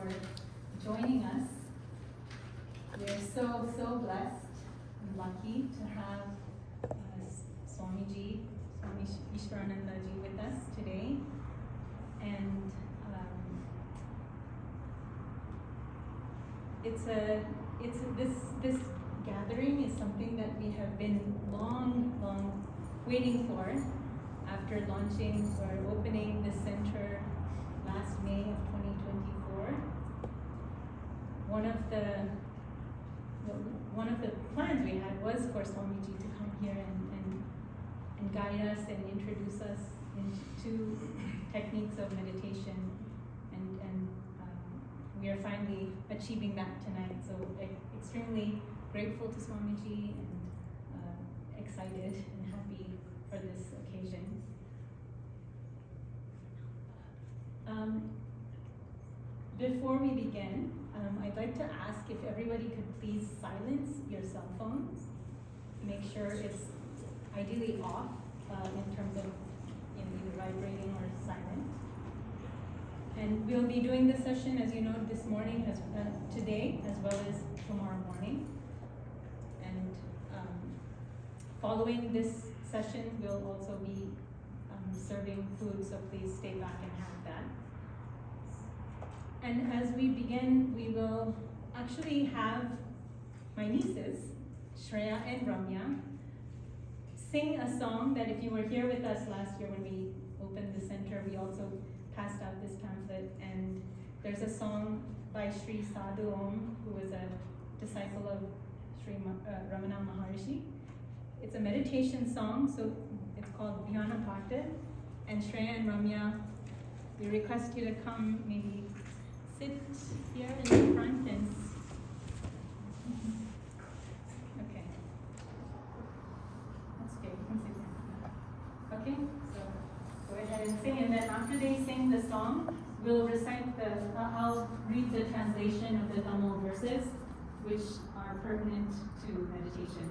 for joining us. We're so blessed and lucky to have Swami Ishwarananda ji with us today. And this gathering is something that we have been long waiting for. After launching or opening the center last May of 2024, one of the plans we had was for Swamiji to come here and guide us and introduce us into techniques of meditation, and we are finally achieving that tonight. So extremely grateful to Swamiji and excited and happy for this occasion. Before we begin, I'd like to ask if everybody could please silence your cell phones. Make sure it's ideally off in terms of either vibrating or silent. And we'll be doing this session, as you know, this morning, today, as well as tomorrow morning. And following this session, we'll also be serving food, so please stay back and have that. And as we begin, we will actually have my nieces, Shreya and Ramya, sing a song that if you were here with us last year when we opened the center, we also passed out this pamphlet, and there's a song by Sri Sadhu Om, who was a disciple of Sri Ramana Maharishi. It's a meditation song, so it's called Dhyana Pata. And Shreya and Ramya, we request you to come, maybe sit here in the front and okay. That's okay, you can sit here. Okay, so go ahead and sing, and then after they sing the song, we'll recite I'll read the translation of the Tamil verses, which are pertinent to meditation.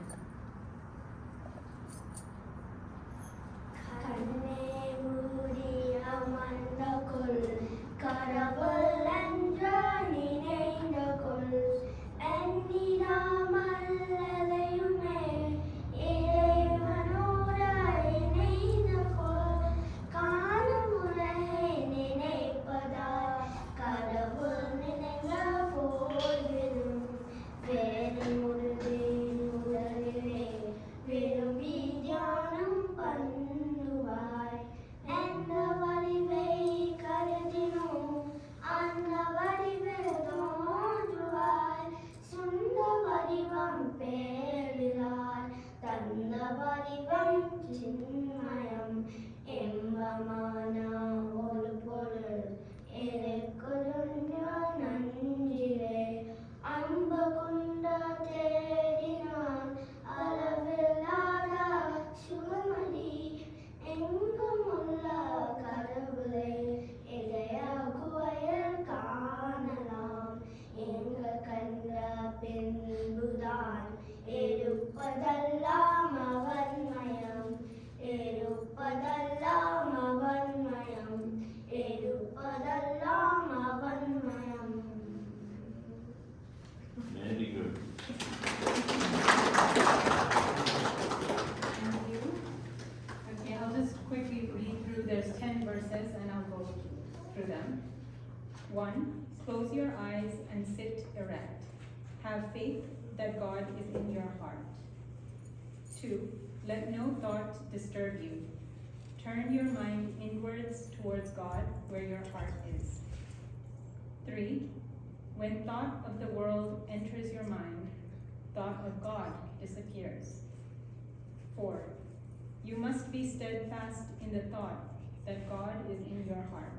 Very good. Thank you. Okay, I'll just quickly read through. There's 10 verses and I'll go through them. 1. Close your eyes and sit erect. Have faith that God is in your heart. 2. Let no thought disturb you. Turn your mind inwards towards God, where your heart is. 3. When thought of the world enters your mind, thought of God disappears. 4. You must be steadfast in the thought that God is in your heart.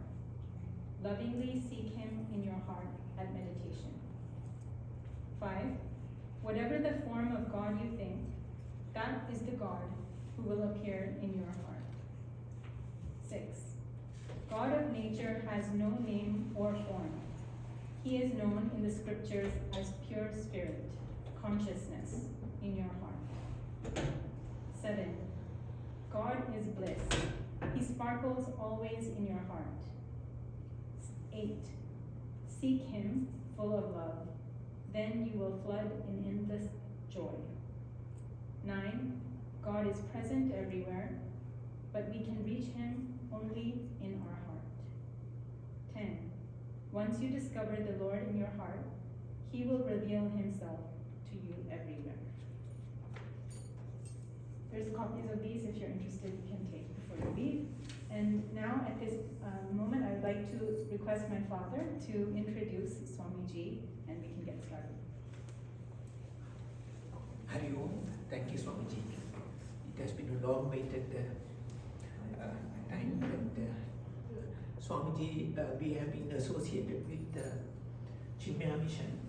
Lovingly seek Him in your heart at meditation. 5. Whatever the form of God you think, that is the God who will appear in your heart. 6. God of nature has no name or form. He is known in the scriptures as pure spirit, consciousness in your heart. 7. God is bliss. He sparkles always in your heart. 8. Seek him full of love. Then you will flood in endless joy. 9. God is present everywhere, but we can reach him only in our heart. 10. Once you discover the Lord in your heart, he will reveal himself to you everywhere. There's copies of these if you're interested, you can take before you leave. And now at this moment, I would like to request my father to introduce Swamiji, and we can get started. Hari Om. Thank you, Swamiji. It has been a long waited time, and Swamiji, we have been associated with the Chinmaya Mission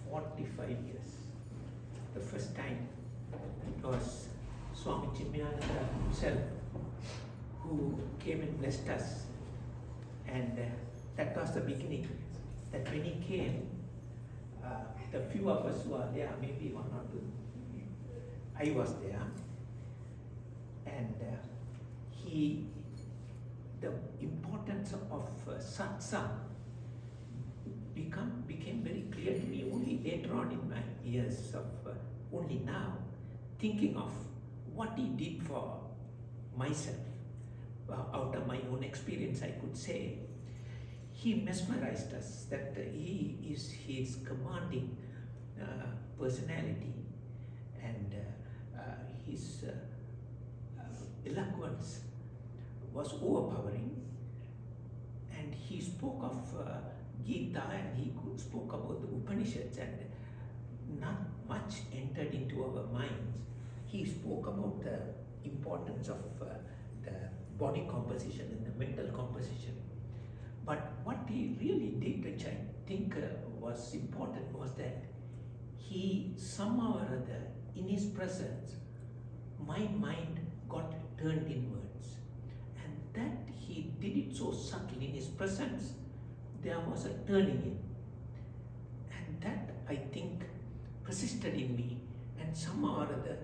45 years. The first time it was Swami Chinmayana himself who came and blessed us, and that was the beginning. That when he came, the few of us who are there, maybe one or two, I was there, and the importance of satsang became very clear to me only later on in my years of, only now, thinking of what he did for myself. Out of my own experience, I could say, he mesmerized us, that his commanding personality and his eloquence was overpowering, and he spoke of Gita, and he spoke about the Upanishads, and not much entered into our minds. He spoke about the importance of the body composition and the mental composition. But what he really did, which I think was important, was that he somehow or other, in his presence, my mind got turned inwards. And that he did it so subtly. In his presence, there was a turning in. And that, I think, persisted in me, and somehow or other,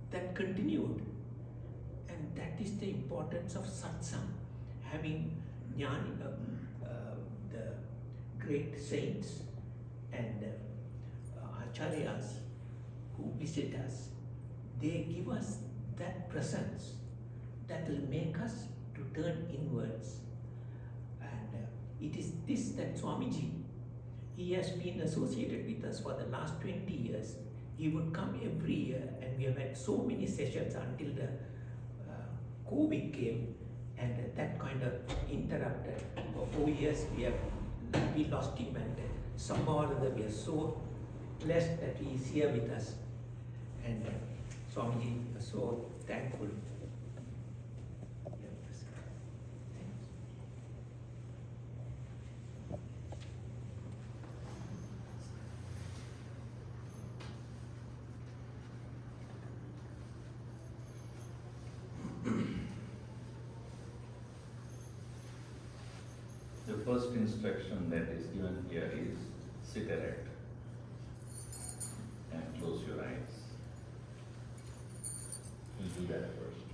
that continued. And that is the importance of satsang, having Gnayna, the great saints and acharyas who visit us. They give us that presence that will make us to turn inwards. And it is this that Swamiji, he has been associated with us for the last 20 years. He would come every year, and we have had so many sessions until the COVID came, and that kind of interrupted. For 4 years we lost him, and somehow or other we are so blessed that he is here with us. And Swamiji, we are so thankful. The first instruction that is given here is sit erect and close your eyes. We'll do that first.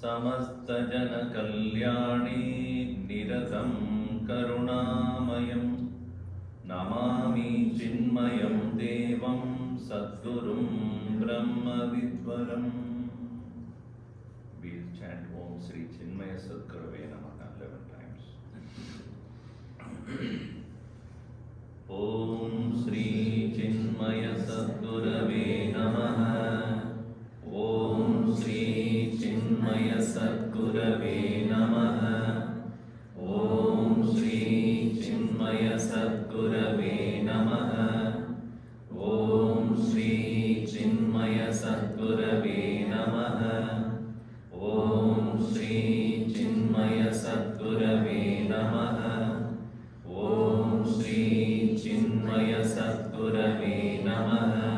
समस्तजनकल्याणे निरतं करुणामयं Namami चिन्मयं देवं सद्गुरुं ब्रह्मविद्वरम्. We'll chant Om Sri Chinmaya Sadgurave Namaha 11 times. Om Sri Chinmaya Sadgurave Namaha. Om Sri Chinmaya Sadgurave Namaha. Om Sri Chinmaya Sadgurave Namaha. Om Sri Chinmaya Sadgurave Namaha. Om Sri Chinmaya Sadgurave Namaha. Om Sri Chinmaya Sadgurave Namaha.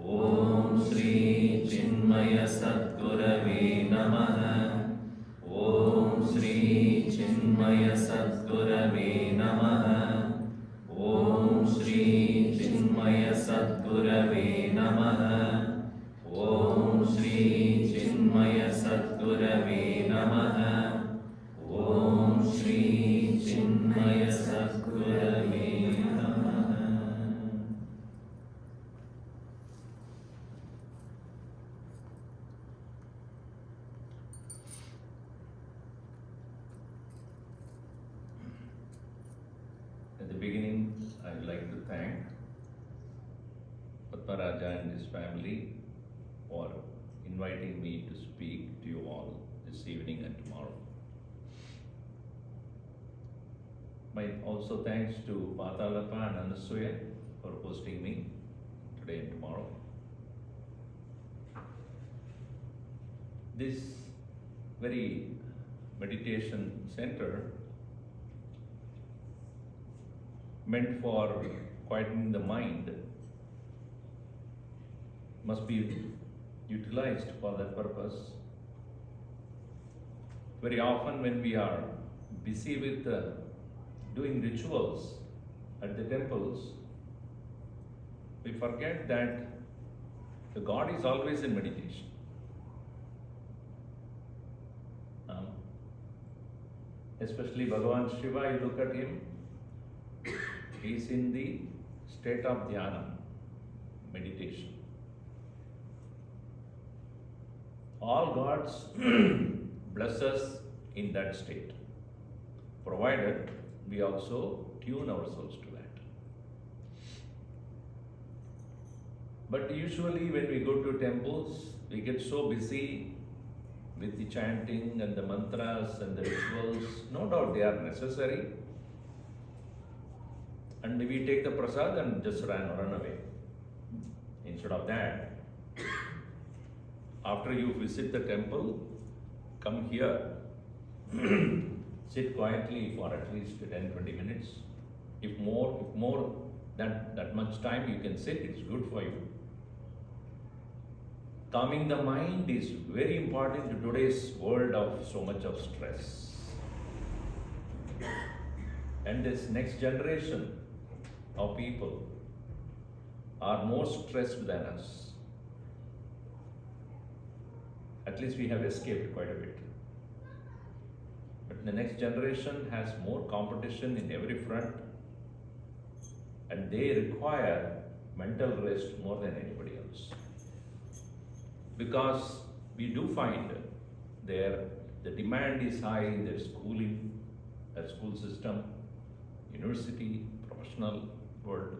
Om Sri Chinmaya Sadgurave Namaha. Om Sri Chinmaya Sadgurave Namaha. Om Sri Chinmaya Sadgurave Namaha. Om Sri Chinmaya Sadgurave Namaha. Om Sri Chinmaya Sadgurave Namaha. At the beginning, I'd like to thank Padmaraja and his family for inviting me to speak to you all this evening and tomorrow. My also thanks to Patalappa and Anasuya for hosting me today and tomorrow. This very meditation center meant for quietening the mind must be utilized for that purpose. Very often when we are busy with doing rituals at the temples, we forget that the God is always in meditation. Especially Bhagavan Shiva, you look at him, he is in the state of dhyana, meditation. All gods bless us in that state, provided we also tune ourselves to that. But usually when we go to temples, we get so busy with the chanting and the mantras and the rituals. No doubt they are necessary. And we take the prasad and just run away. Instead of that, after you visit the temple, come here, sit quietly for at least 10-20 minutes. If more than that much time you can sit, it's good for you. Calming the mind is very important to today's world of so much of stress. And this next generation of people are more stressed than us. At least we have escaped quite a bit. But the next generation has more competition in every front, and they require mental rest more than anybody else. Because we do find the demand is high in their schooling, their school system, university, professional world.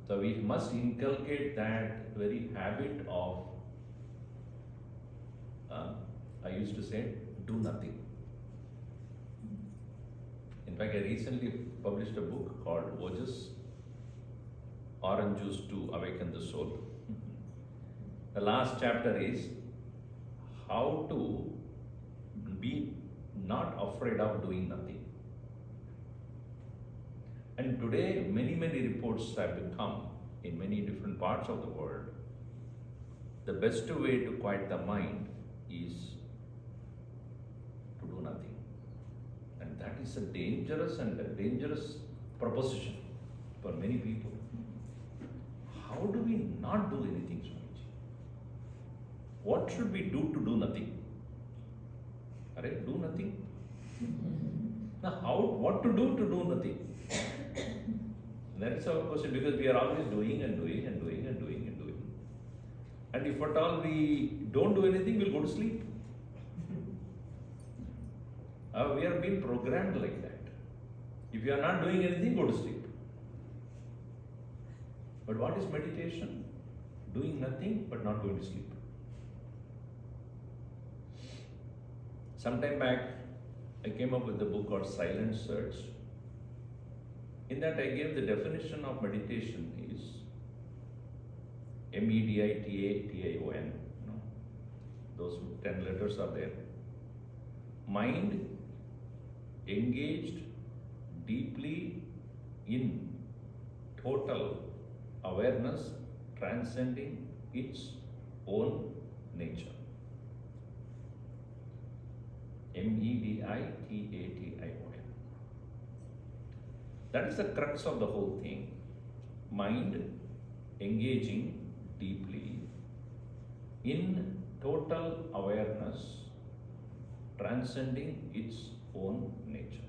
So we must inculcate that very habit of, I used to say, do nothing. In fact, I recently published a book called Pujas, Orange Juice to Awaken the Soul. The last chapter is how to be not afraid of doing nothing. And today, many reports have come in many different parts of the world. The best way to quiet the mind is to do nothing. And that is a dangerous proposition for many people. How do we not do anything, Swamiji? what should we do to do nothing? Alright, do nothing. Now, what to do nothing? That is our question, because we are always doing and doing and doing and doing and doing. And if at all we don't do anything, we'll go to sleep. We are being programmed like that. If you are not doing anything, go to sleep. But what is meditation? Doing nothing but not going to sleep. Sometime back, I came up with a book called Silent Search. In that I gave the definition of meditation is MEDITATION. Those 10 letters are there. Mind engaged deeply in total awareness transcending its own nature. MEDITATION. That is the crux of the whole thing. Mind engaging deeply in total awareness transcending its own nature.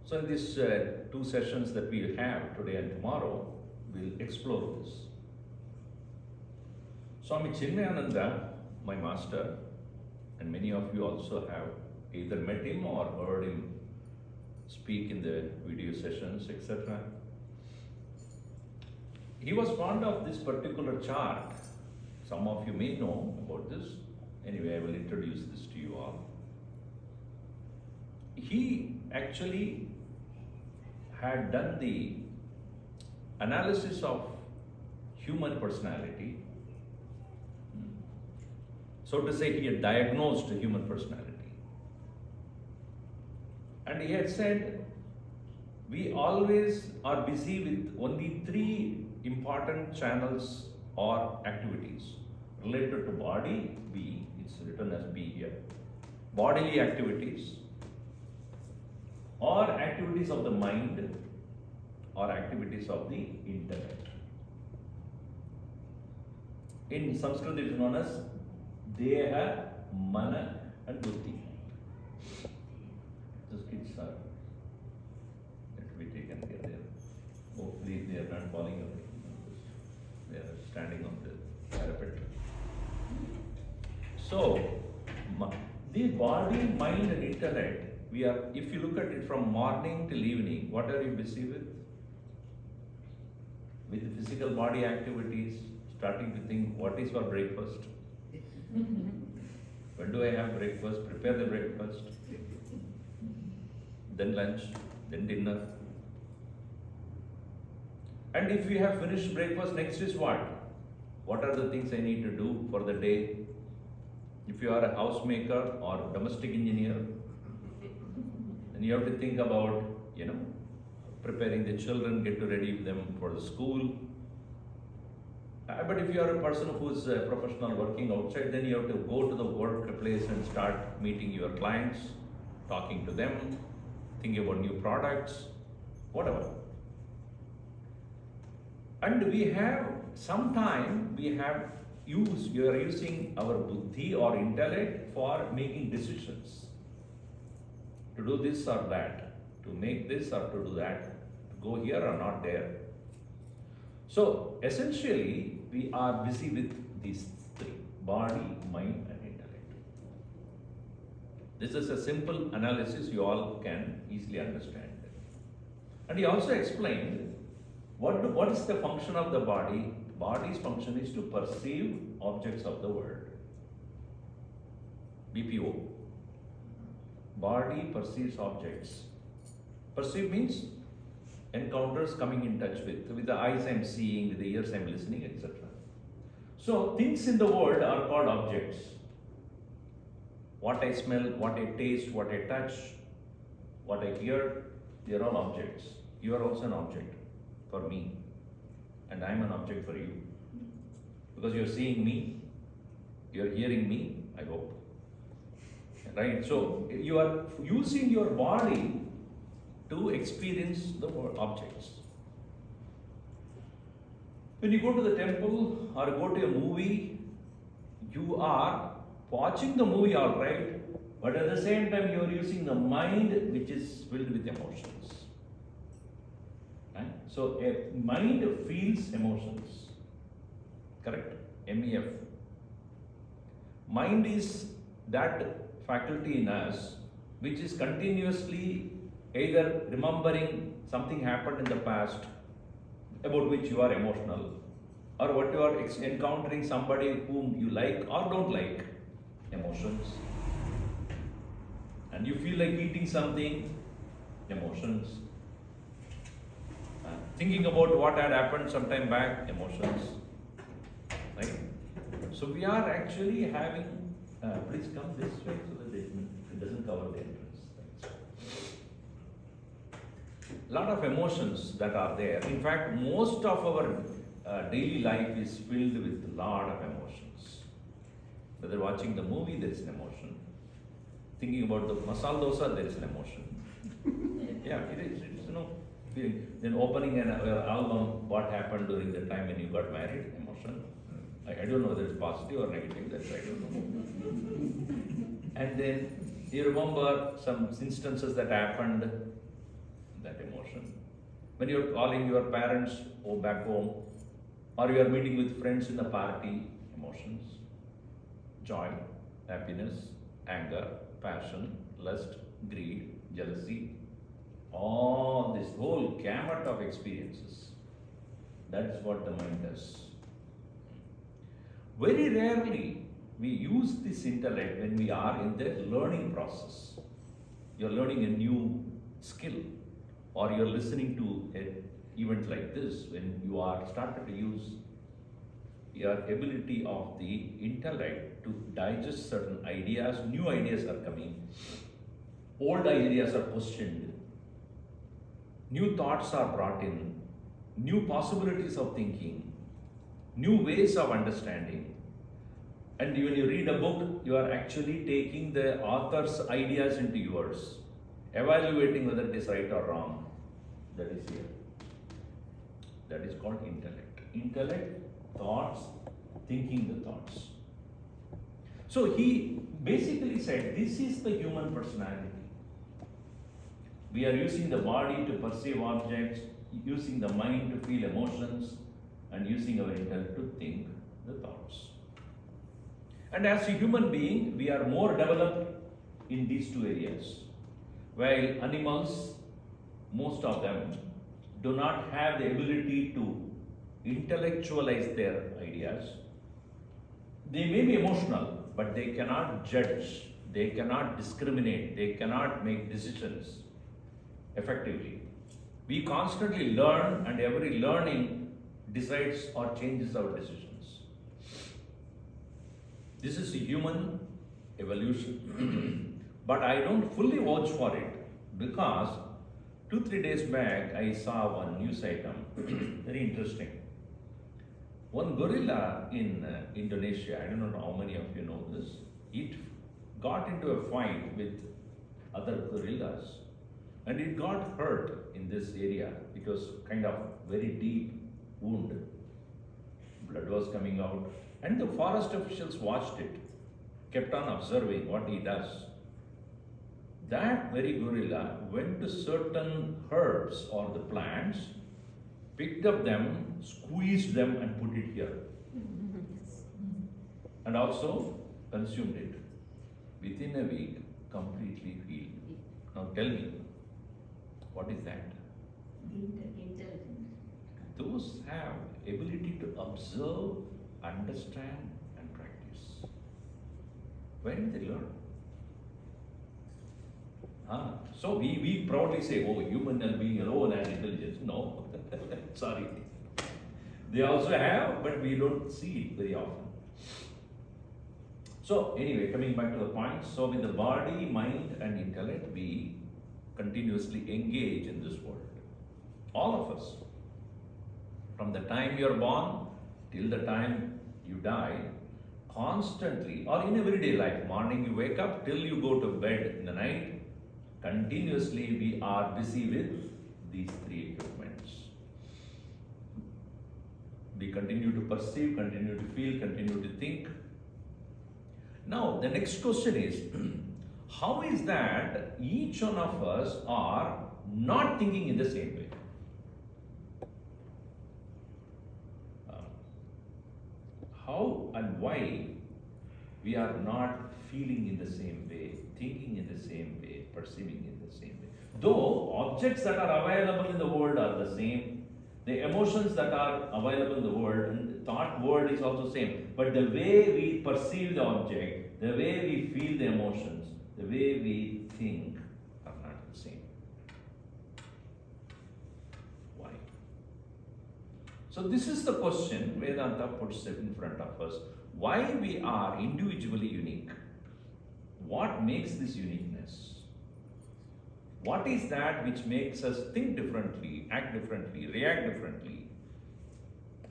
So in these 2 sessions that we have today and tomorrow, we'll explore this. Swami Chinmayana, my master, and many of you also have either met him or heard him speak in the video sessions, etc. He was fond of this particular chart. Some of you may know about this. Anyway, I will introduce this to you all. He actually had done the analysis of human personality. So to say, he had diagnosed the human personality. And he had said, we always are busy with only 3 important channels or activities related to body, B, it's written as B here, bodily activities, or activities of the mind, or activities of the intellect. In Sanskrit it is known as Deha, Mana and Buddhi. Those kids are to be taken care of. Hopefully they are not falling away. They are standing on the parapet. So, the body, mind and intellect, if you look at it from morning till evening, what are you busy with? With the physical body activities, starting to think, what is for breakfast? When do I have breakfast? Prepare the breakfast. Then lunch, then dinner. And if you have finished breakfast, next is what? What are the things I need to do for the day? If you are a housemaker or a domestic engineer, then you have to think about, preparing the children, get ready them for the school. But if you are a person who is a professional working outside, then you have to go to the workplace and start meeting your clients, talking to them, thinking about new products, whatever. And we are using our buddhi or intellect for making decisions. To do this or that, to make this or to do that, to go here or not there. So essentially, we are busy with these 3, body, mind and intellect. This is a simple analysis you all can easily understand. And he also explained what is the function of the body. Body's function is to perceive objects of the world. BPO. Body perceives objects. Perceive means encounters, coming in touch with the eyes I am seeing, with the ears I am listening, etc. So things in the world are called objects. What I smell, what I taste, what I touch, what I hear, they are all objects. You are also an object for me, and I am an object for you. Because you are seeing me, you are hearing me, I hope. Right? So you are using your body to experience the objects. When you go to the temple or go to a movie, you are watching the movie all right, but at the same time you are using the mind which is filled with emotions. Right? So a mind feels emotions. Correct? MEF. Mind is that faculty in us which is continuously either remembering something happened in the past about which you are emotional, or what you are encountering somebody whom you like or don't like, emotions. And you feel like eating something, emotions. Thinking about what had happened some time back, emotions. Right? So we are actually having, please come this way so that it doesn't cover the entrance. Lot of emotions that are there. In fact, most of our daily life is filled with a lot of emotions. Whether watching the movie, there is an emotion. Thinking about the masala dosa, there is an emotion. Yeah, it is, feeling. Then opening an album, what happened during the time when you got married, emotion. I don't know whether it's positive or negative, that's I don't know. And then you remember some instances that happened, that emotion. When you're calling your parents back home, or you are meeting with friends in a party, emotions. Joy, happiness, anger, passion, lust, greed, jealousy, all this whole gamut of experiences. That's what the mind does. Very rarely we use this intellect when we are in the learning process. You're learning a new skill, or you're listening to an event like this, when you are started to use your ability of the intellect to digest certain ideas, new ideas are coming, old ideas are questioned, new thoughts are brought in, new possibilities of thinking, new ways of understanding. And when you read a book, you are actually taking the author's ideas into yours, evaluating whether it is right or wrong. That is here. That is called intellect. Intellect, thoughts, thinking the thoughts. So he basically said, this is the human personality. We are using the body to perceive objects, using the mind to feel emotions, and using our intellect to think the thoughts. And as a human being, we are more developed in these two areas. While animals, most of them, do not have the ability to intellectualize their ideas. They may be emotional, but they cannot judge, they cannot discriminate, they cannot make decisions effectively. We constantly learn, and every learning decides or changes our decisions. This is a human evolution. But I don't fully vouch for it, because 2-3 days back I saw one news item, very interesting. One gorilla in Indonesia, I don't know how many of you know this, it got into a fight with other gorillas, and it got hurt in this area. It was kind of very deep wound. Blood was coming out, and the forest officials watched it, kept on observing what he does. That very gorilla went to certain herbs or the plants, picked up them, squeezed them and put it here. And also consumed it. Within a week, completely healed. Now tell me, what is that? Intelligence. Those have ability to observe, understand and practice. Where did they learn? So we proudly say, oh, human being alone has intelligence. No, sorry. They also have, but we don't see it very often. So anyway, coming back to the point, so with the body, mind and intellect, we continuously engage in this world. All of us. From the time you are born till the time you die, constantly, or in everyday life, morning you wake up till you go to bed in the night, continuously we are busy with these three equipments. We continue to perceive, continue to feel, continue to think. Now, the next question is, how is that each one of us are not thinking in the same way? How and why we are not feeling in the same way, thinking in the same way, perceiving in the same way? Though objects that are available in the world are the same, the emotions that are available in the world and the thought world is also same, but the way we perceive the object, the way we feel the emotions, the way we think are not the same. Why? So this is the question Vedanta puts it in front of us. Why we are individually unique? What makes this uniqueness? What is that which makes us think differently, act differently, react differently?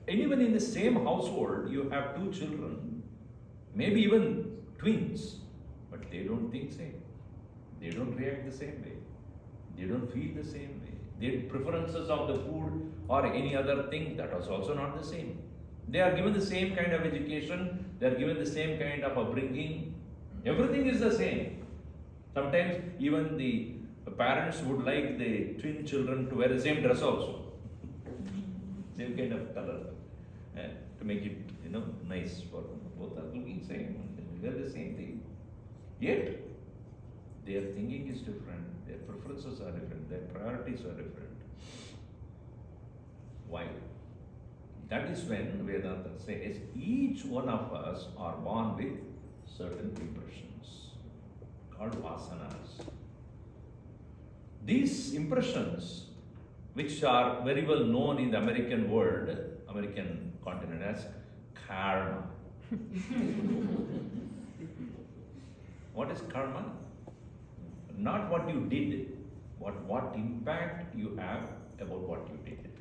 And even in the same household, you have two children, maybe even twins, but they don't think same. They don't react the same way. They don't feel the same way. Their preferences of the food or any other thing, that was also not the same. They are given the same kind of education, they are given the same kind of upbringing. Everything is the same. Sometimes even the parents would like the twin children to wear the same dress also. Same kind of color. To make it, nice for them. Both are looking same. They wear the same thing. Yet, their thinking is different, their preferences are different, their priorities are different. Why? That is when Vedanta says each one of us are born with certain impressions called vasanas. These impressions, which are very well known in the American world, American continent as karma. What is karma? Not what you did, but what impact you have about what you did.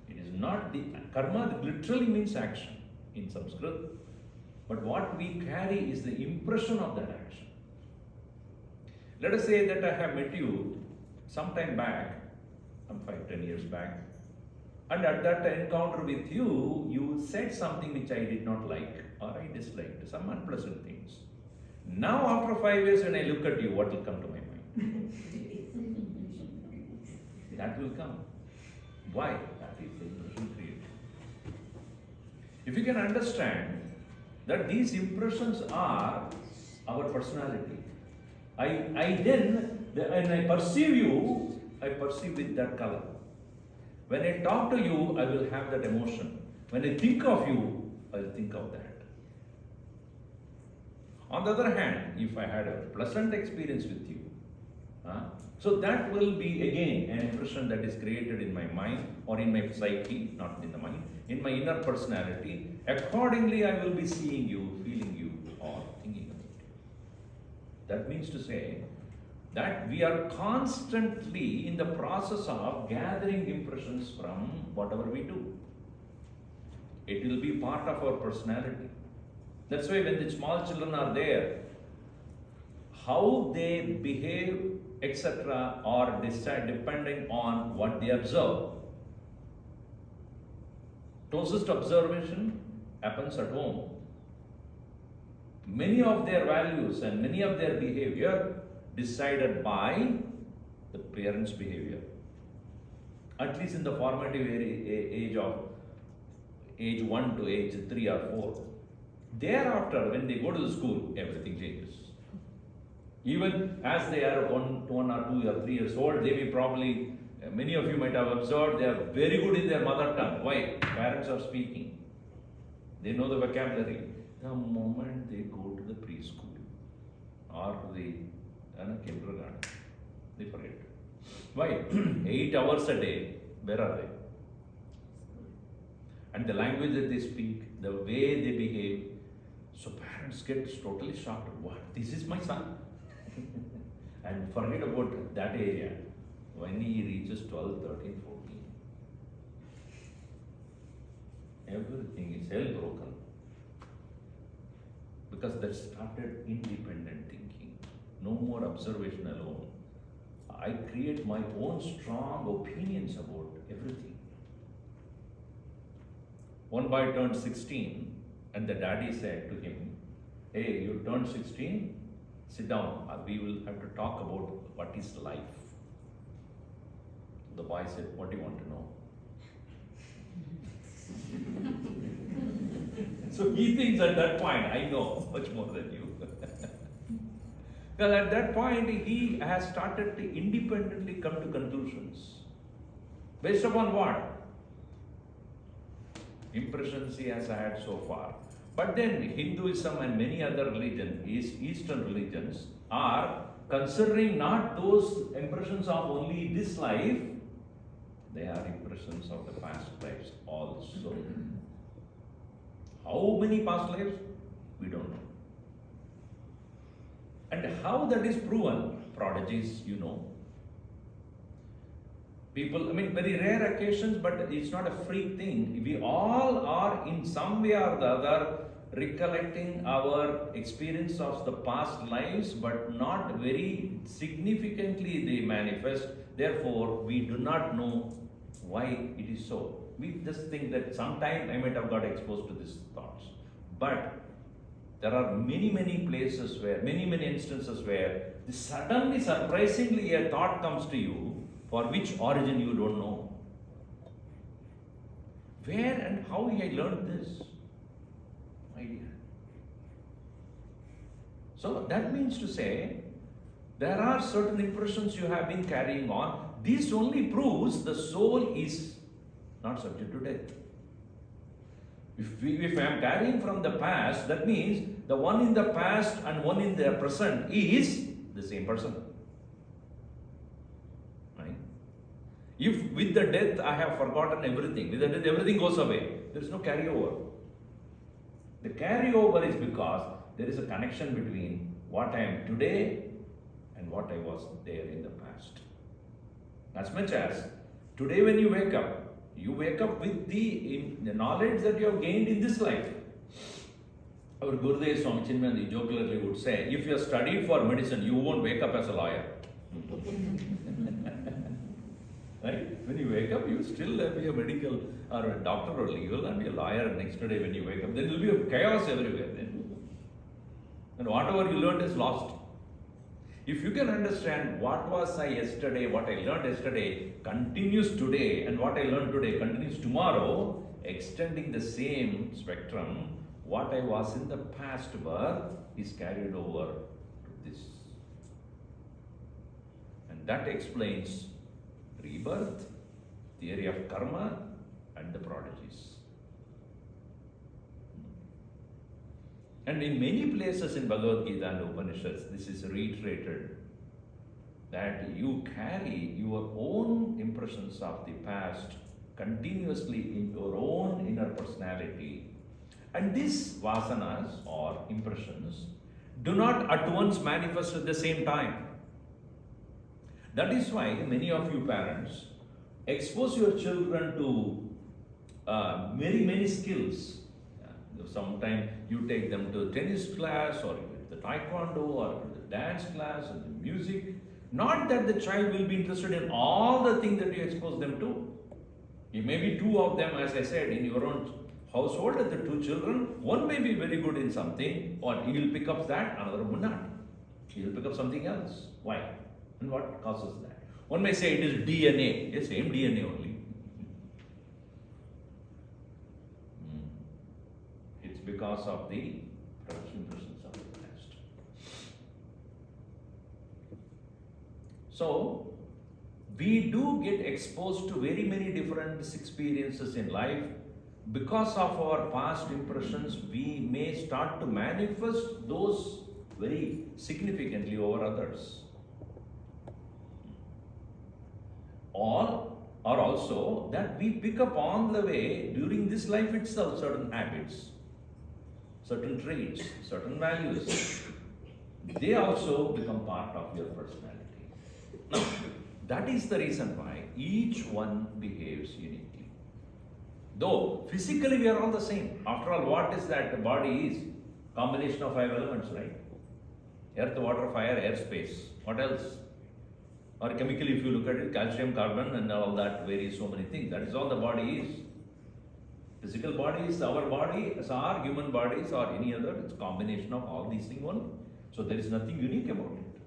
It is not the karma literally means action in Sanskrit, but what we carry is the impression of that action. Let us say that I have met you some time back, 5-10 years back, and at that encounter with you, you said something which I did not like or I disliked, some unpleasant things. Now after 5 years when I look at you, what will come to my mind? That will come. Why? That is the impression created. If you can understand that these impressions are our personality, when I perceive you, I perceive with that color. When I talk to you, I will have that emotion. When I think of you, I will think of that. On the other hand, if I had a pleasant experience with you, so that will be again an impression that is created in my mind or in my psyche, not in the mind, in my inner personality. Accordingly, I will be seeing you, feeling you, or thinking about you. That means to say that we are constantly in the process of gathering impressions from whatever we do. It will be part of our personality. That's why when the small children are there, how they behave, etc., are decide depending on what they observe. Closest observation happens at home. Many of their values and many of their behavior decided by the parents' behavior. At least in the formative age of age 1 to age 3 or 4. Thereafter, when they go to the school, everything changes. Even as they are 1 or 2 or 3 years old, they may probably, many of you might have observed, they are very good in their mother tongue. Why? Parents are speaking. They know the vocabulary. The moment they go to the preschool or the kindergarten, they forget. Why? 8 hours a day, where are they? And the language that they speak, the way they behave, so parents get totally shocked. What? This is my son? And forget about that area. When he reaches 12, 13, 14, everything is hell broken. Because that started independent thinking. No more observation alone. I create my own strong opinions about everything. one boy turned 16 and the daddy said to him, hey, you turned 16, sit down, we will have to talk about what is life. The boy said, what do you want to know? So he thinks at that point, I know much more than you. Because at that point, he has started to independently come to conclusions. Based upon what? Impressions he has had so far. But then Hinduism and many other religions, Eastern religions, are considering not those impressions of only this life, they are impressions of the past lives also. How many past lives? We don't know. And how that is proven? Prodigies, you know. People, very rare occasions, but it's not a freak thing. We all are in some way or the other recollecting our experience of the past lives, but not very significantly they manifest. Therefore, we do not know why it is so. We just think that sometime I might have got exposed to these thoughts. But there are many places where, many instances where suddenly, surprisingly, a thought comes to you for which origin you don't know. Where and how I learned this? My dear. So that means to say, there are certain impressions you have been carrying on. This only proves the soul is not subject to death. If I am carrying from the past, that means the one in the past and one in the present is the same person. Right? If with the death I have forgotten everything, with the death everything goes away, there is no carryover. The carryover is because there is a connection between what I am today and what I was there in the past. As much as today when you wake up with the knowledge that you have gained in this life. Our Gurudev Swami Chinmaya jocularly would say, if you have studied for medicine, you won't wake up as a lawyer. Right? When you wake up, you still be a medical or a doctor or legal and be a lawyer next day when you wake up. There will be a chaos everywhere then. And whatever you learned is lost. If you can understand what was I yesterday, what I learned yesterday continues today, and what I learned today continues tomorrow, extending the same spectrum, what I was in the past birth is carried over to this. And that explains rebirth, theory of karma, and the prodigies. And in many places in Bhagavad Gita and Upanishads, this is reiterated that you carry your own impressions of the past continuously in your own inner personality. And these vasanas or impressions do not at once manifest at the same time. That is why many of you parents expose your children to many skills. Sometimes you take them to tennis class or the taekwondo or the dance class or the music. Not that the child will be interested in all the things that you expose them to. It may be two of them, as I said, in your own household, the two children. One may be very good in something, or he will pick up that, another will not. He will pick up something else. Why? And what causes that? One may say it is DNA. Yes, same DNA only. It's because of the impressions of the past. So, we do get exposed to very many different experiences in life. Because of our past impressions, we may start to manifest those very significantly over others. Or also that we pick up on the way during this life itself certain habits, certain traits, certain values. They also become part of your personality. Now, that is the reason why each one behaves uniquely. Though physically we are all the same. After all, what is that? The body is combination of 5 elements, right? Earth, water, fire, air, space. What else? Or chemically, if you look at it, calcium, carbon, and all that varies so many things. That is all the body is. Physical body is our body, as our human bodies or any other. It's a combination of all these things only. So there is nothing unique about it.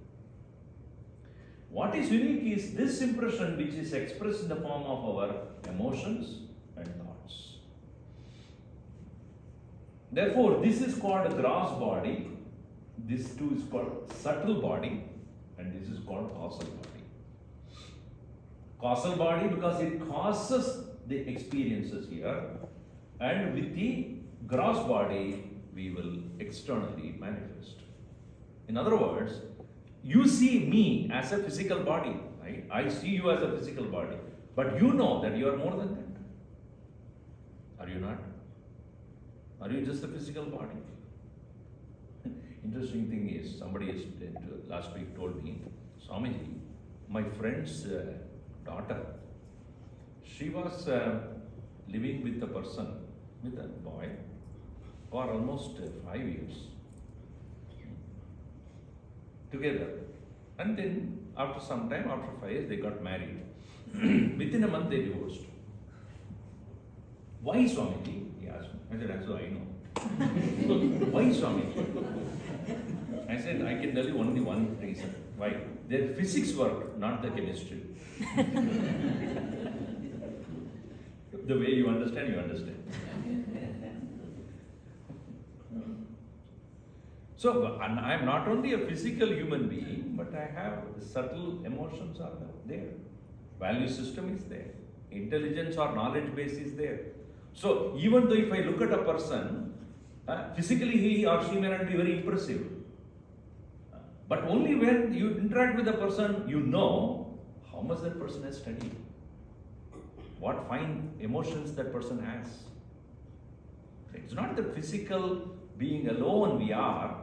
What is unique is this impression which is expressed in the form of our emotions and thoughts. Therefore, this is called a gross body, this too is called subtle body, and this is called causal body. Causal body because it causes the experiences here, and with the gross body we will externally manifest. In other words, you see me as a physical body, right? I see you as a physical body, but you know that you are more than that. Are you not? Are you just a physical body? Interesting thing is, somebody last week told me, Swamiji, my friend's daughter, she was living with a person, with a boy, for almost 5 years together. And then after some time, after 5 years, they got married. Within a month, they divorced. Why, Swamiji? He asked me. I said, actually, I know. Why, Swamiji? I said, I can tell you only one reason. Why? Their physics worked, not the chemistry. The way you understand, you understand. So, and I am not only a physical human being, but I have subtle emotions are there. Value system is there. Intelligence or knowledge base is there. So, even though if I look at a person, physically he or she may not be very impressive. But only when you interact with a person, you know how much that person has studied. What fine emotions that person has. It's not the physical being alone we are,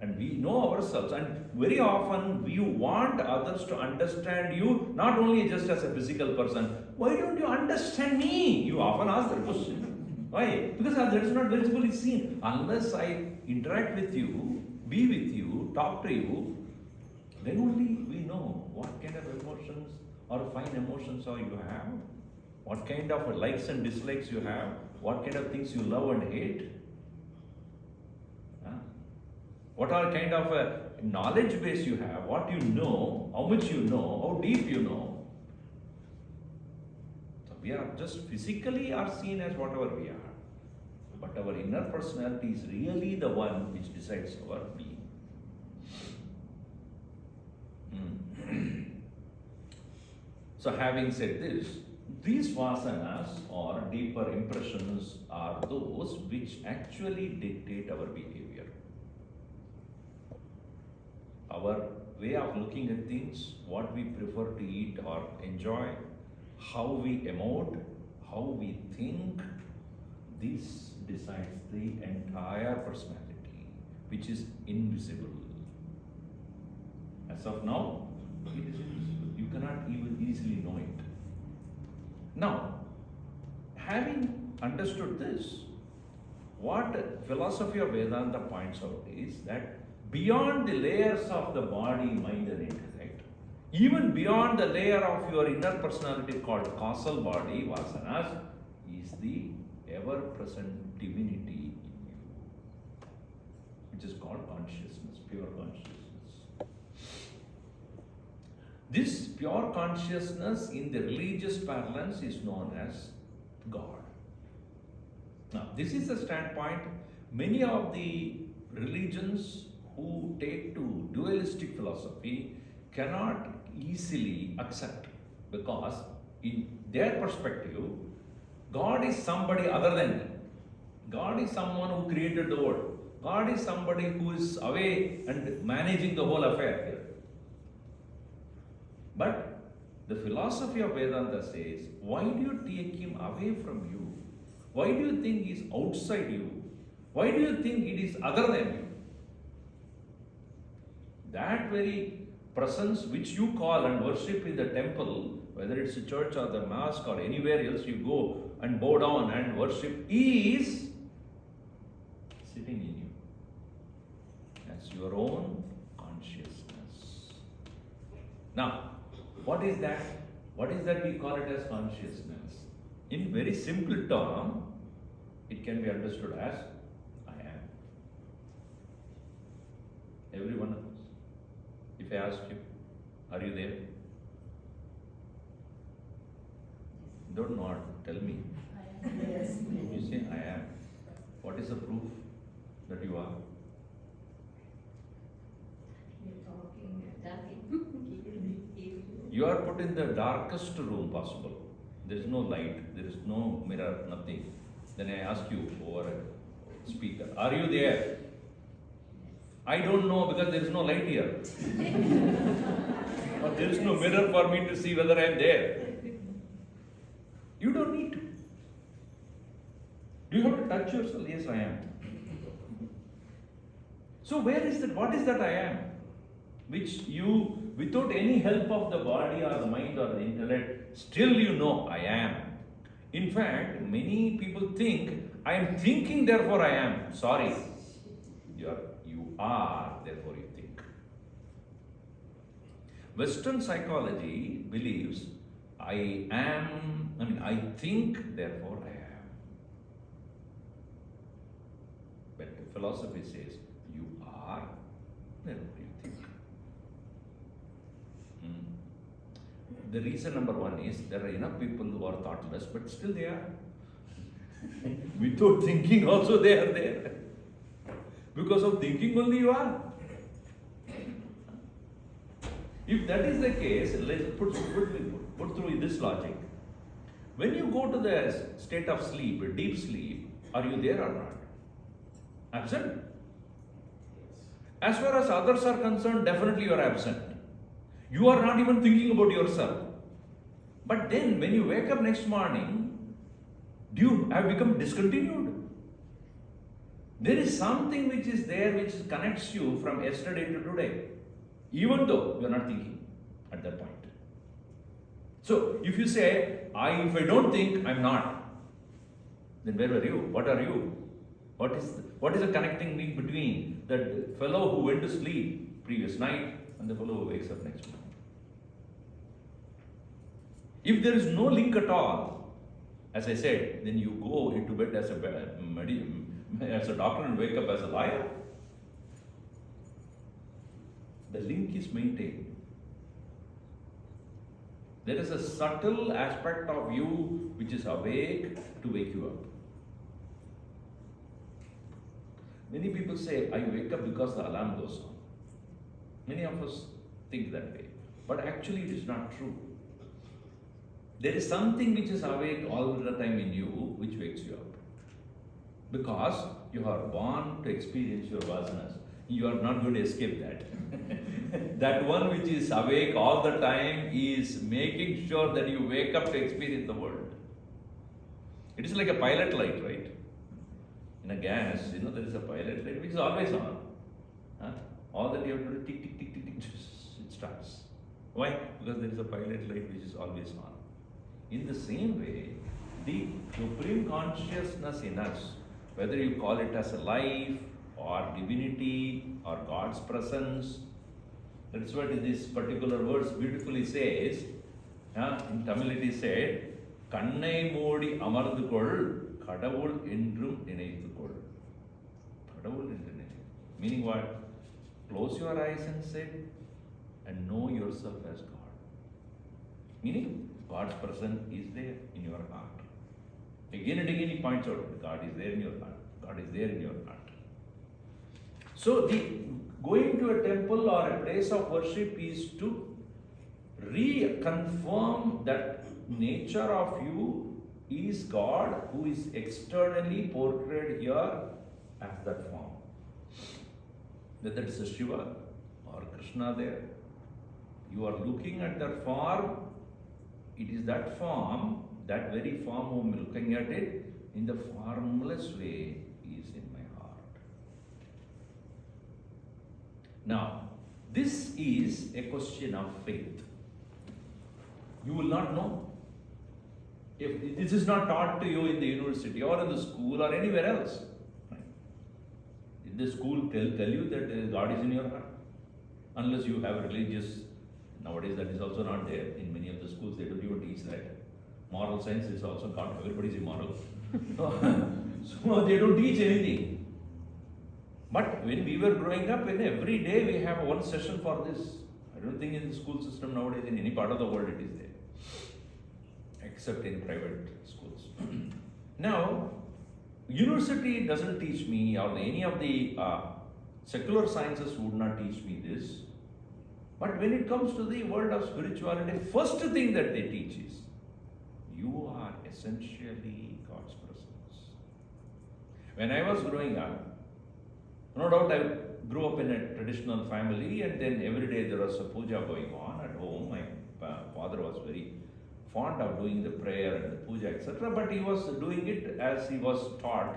and we know ourselves, and very often we want others to understand you not only just as a physical person. Why don't you understand me? You often ask that question. Why? Because that is not visibly seen. Unless I interact with you, be with you, talk to you, then only we know what kind of emotions or fine emotions you have, what kind of likes and dislikes you have, what kind of things you love and hate. What are kind of a knowledge base you have, what you know, how much you know, how deep you know. So we are just physically are seen as whatever we are. But our inner personality is really the one which decides our being. So having said this, these vasanas or deeper impressions are those which actually dictate our behavior. Our way of looking at things, what we prefer to eat or enjoy, how we emote, how we think, this decides the entire personality, which is invisible. As of now, it is invisible. You cannot even easily know it. Now, having understood this, what philosophy of Vedanta points out is that beyond the layers of the body, mind and intellect, even beyond the layer of your inner personality called causal body, vasanas, is the ever-present divinity in you, which is called consciousness, pure consciousness. This pure consciousness in the religious parlance is known as God. Now, this is the standpoint many of the religions who take to dualistic philosophy cannot easily accept, because in their perspective, God is somebody other than me. God is someone who created the world. God is somebody who is away and managing the whole affair here. But the philosophy of Vedanta says, why do you take him away from you? Why do you think he is outside you? Why do you think it is other than you? That very presence which you call and worship in the temple, whether it's a church or the mosque or anywhere else you go and bow down and worship, is sitting in you as your own consciousness. Now, what is that? What is that we call it as consciousness? In very simple term, it can be understood as I am. Every one of us. If I ask you, are you there? Don't nod, tell me. Yes. You say, I am. What is the proof that you are? You're talking. You are put in the darkest room possible. There is no light, there is no mirror, nothing. Then I ask you over a speaker, are you there? I don't know because there is no light here. Or there is no mirror for me to see whether I am there. You don't need to. Do you have to touch yourself? Yes, I am. So where is that? What is that I am? Which you, without any help of the body or the mind or the intellect, still you know I am. In fact, many people think, I am thinking, therefore I am. Sorry. You are, therefore you think. Western psychology believes, I think, therefore I am. But philosophy says, you are, therefore you think. The reason number one is, there are enough people who are thoughtless, but still they are. Without thinking also they are there. Because of thinking only you are. If that is the case, let's put through this logic. When you go to the state of sleep, a deep sleep, are you there or not? Absent. As far as others are concerned, definitely you are absent. You are not even thinking about yourself. But then when you wake up next morning, do you have become discontinued? There is something which is there which connects you from yesterday to today, even though you are not thinking at that point. So if you say, if I don't think, I'm not, then where were you? What are you? What is the connecting link between that fellow who went to sleep previous night and the fellow who wakes up next morning? If there is no link at all, as I said, then you go into bed as a doctor and wake up as a liar. The link is maintained. There is a subtle aspect of you which is awake to wake you up. Many people say, I wake up because the alarm goes on. Many of us think that way. But actually it is not true. There is something which is awake all the time in you which wakes you up. Because you are born to experience your vasanas. You are not going to escape that. That one which is awake all the time is making sure that you wake up to experience the world. It is like a pilot light, right? In a gas, there is a pilot light which is always on. All that you have to do, tick, tick, tick, tick, tick, it starts. Why? Because there is a pilot light which is always on. In the same way, the supreme consciousness in us, whether you call it as a life or divinity or God's presence, that's what this particular verse beautifully says. In Tamil it is said, Kannai modi amardu kol, kadavul endrum ninaitu kol. Kadavul endrum ninaitu. Meaning what? Close your eyes and sit and know yourself as God. Meaning, God's presence is there in your heart. Again and again he points out, God is there in your heart. God is there in your heart. So going to a temple or a place of worship is to reconfirm that nature of you is God who is externally portrayed here as that form. Whether it's a Shiva or Krishna there, you are looking at that form. It is that form, that very form whom I'm looking at it, in the formless way is in my heart. Now, this is a question of faith. You will not know. If this is not taught to you in the university or in the school or anywhere else. Right? Did the school tell you that God is in your heart? Unless you have religious. Nowadays that is also not there. In many of the schools they don't even teach that. Moral science is also gone. Everybody is immoral. So they don't teach anything. But when we were growing up, in every day we have one session for this. I don't think in the school system nowadays in any part of the world it is there, except in private schools. Now, university doesn't teach me, or any of the secular sciences would not teach me this. But when it comes to the world of spirituality, first thing that they teach is, you are essentially God's presence. When I was growing up, no doubt I grew up in a traditional family, and then every day there was a puja going on at home. My father was very fond of doing the prayer and the puja, etc. But he was doing it as he was taught,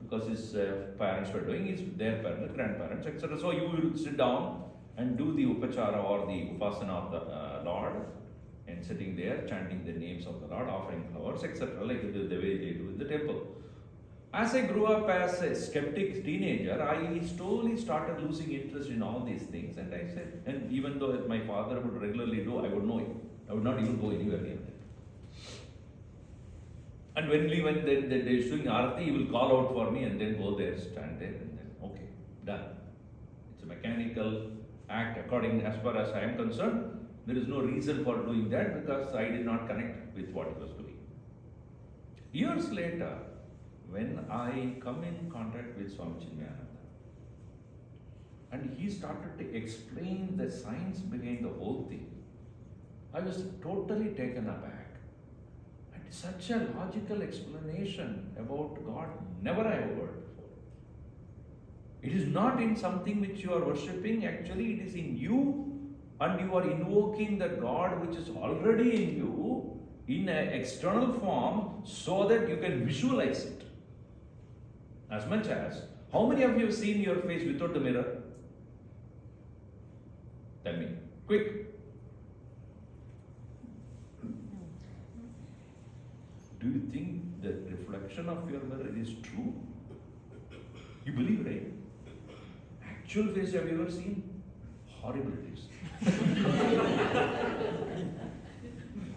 because his parents were doing, their parents, grandparents, etc. So you will sit down and do the upachara or the upasana of the Lord, and sitting there chanting the names of the Lord, offering flowers, etc. like the way they do in the temple. As I grew up as a skeptic teenager, I slowly started losing interest in all these things, and I said, and even though my father would regularly do, I would know it. I would not even go anywhere near that. And when they're doing Aarati, he will call out for me and then go there, stand there, and then, okay, done. It's a mechanical act according as far as I am concerned. There is no reason for doing that because I did not connect with what he was doing. Years later, when I come in contact with Swami Chinmayana, and he started to explain the science behind the whole thing, I was totally taken aback. And such a logical explanation about God, never I have heard before. It is not in something which you are worshipping, actually it is in you, and you are invoking the God which is already in you in an external form so that you can visualize it. As much as, how many of you have seen your face without the mirror? Tell me, quick. Do you think the reflection of your mirror is true? You believe, right? Actual face have you ever seen? Horrible it is.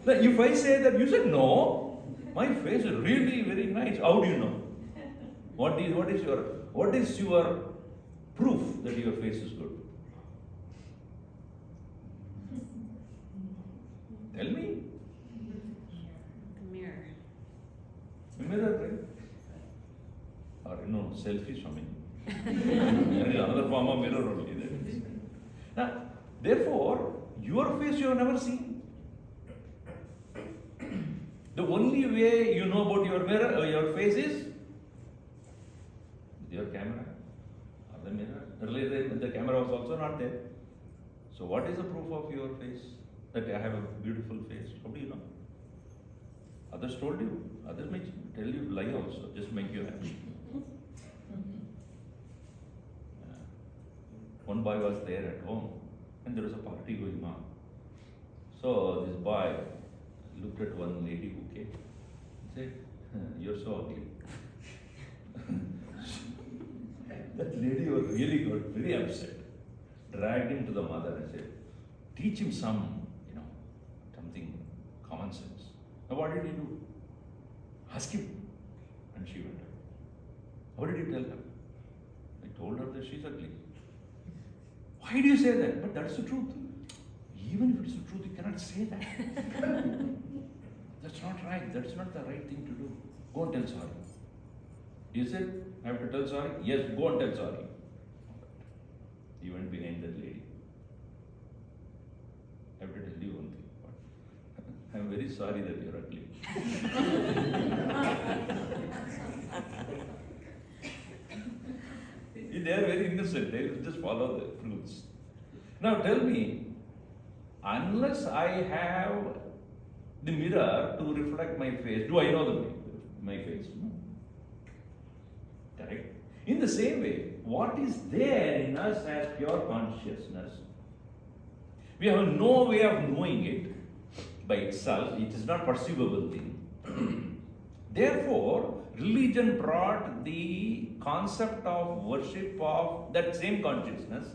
Now, if I say that, you said no, my face is really very nice. How do you know? What is your proof that your face is good? Tell me. The mirror. The mirror, right? Or no, selfie, Swami. There is another form of mirror only. That is. Now, therefore, your face you have never seen. The only way you know about your mirror, your face is with your camera or the mirror. Earlier, the camera was also not there. So, what is the proof of your face? That I have a beautiful face. How do you know? Others told you. Others may tell you lie also, just make you happy. One boy was there at home, and there was a party going on. So this boy looked at one lady who came and said, "You're so ugly." That lady was really got very upset, dragged him to the mother and said, "Teach him something common sense." Now what did he do? Ask him. And she went. What did you tell her? I told her that she's ugly. Why do you say that? But that's the truth. Even if it's the truth, you cannot say that. That's not right. That's not the right thing to do. Go and tell sorry. You said, I have to tell sorry? Yes, go and tell sorry. He went behind that lady. I have to tell you one thing. I am very sorry that you are ugly. They are very innocent. They will just follow the rules. Now tell me, unless I have the mirror to reflect my face, do I know my face? No. Correct? In the same way, what is there in us as pure consciousness? We have no way of knowing it by itself. It is not perceivable thing. Therefore, religion brought the concept of worship of that same consciousness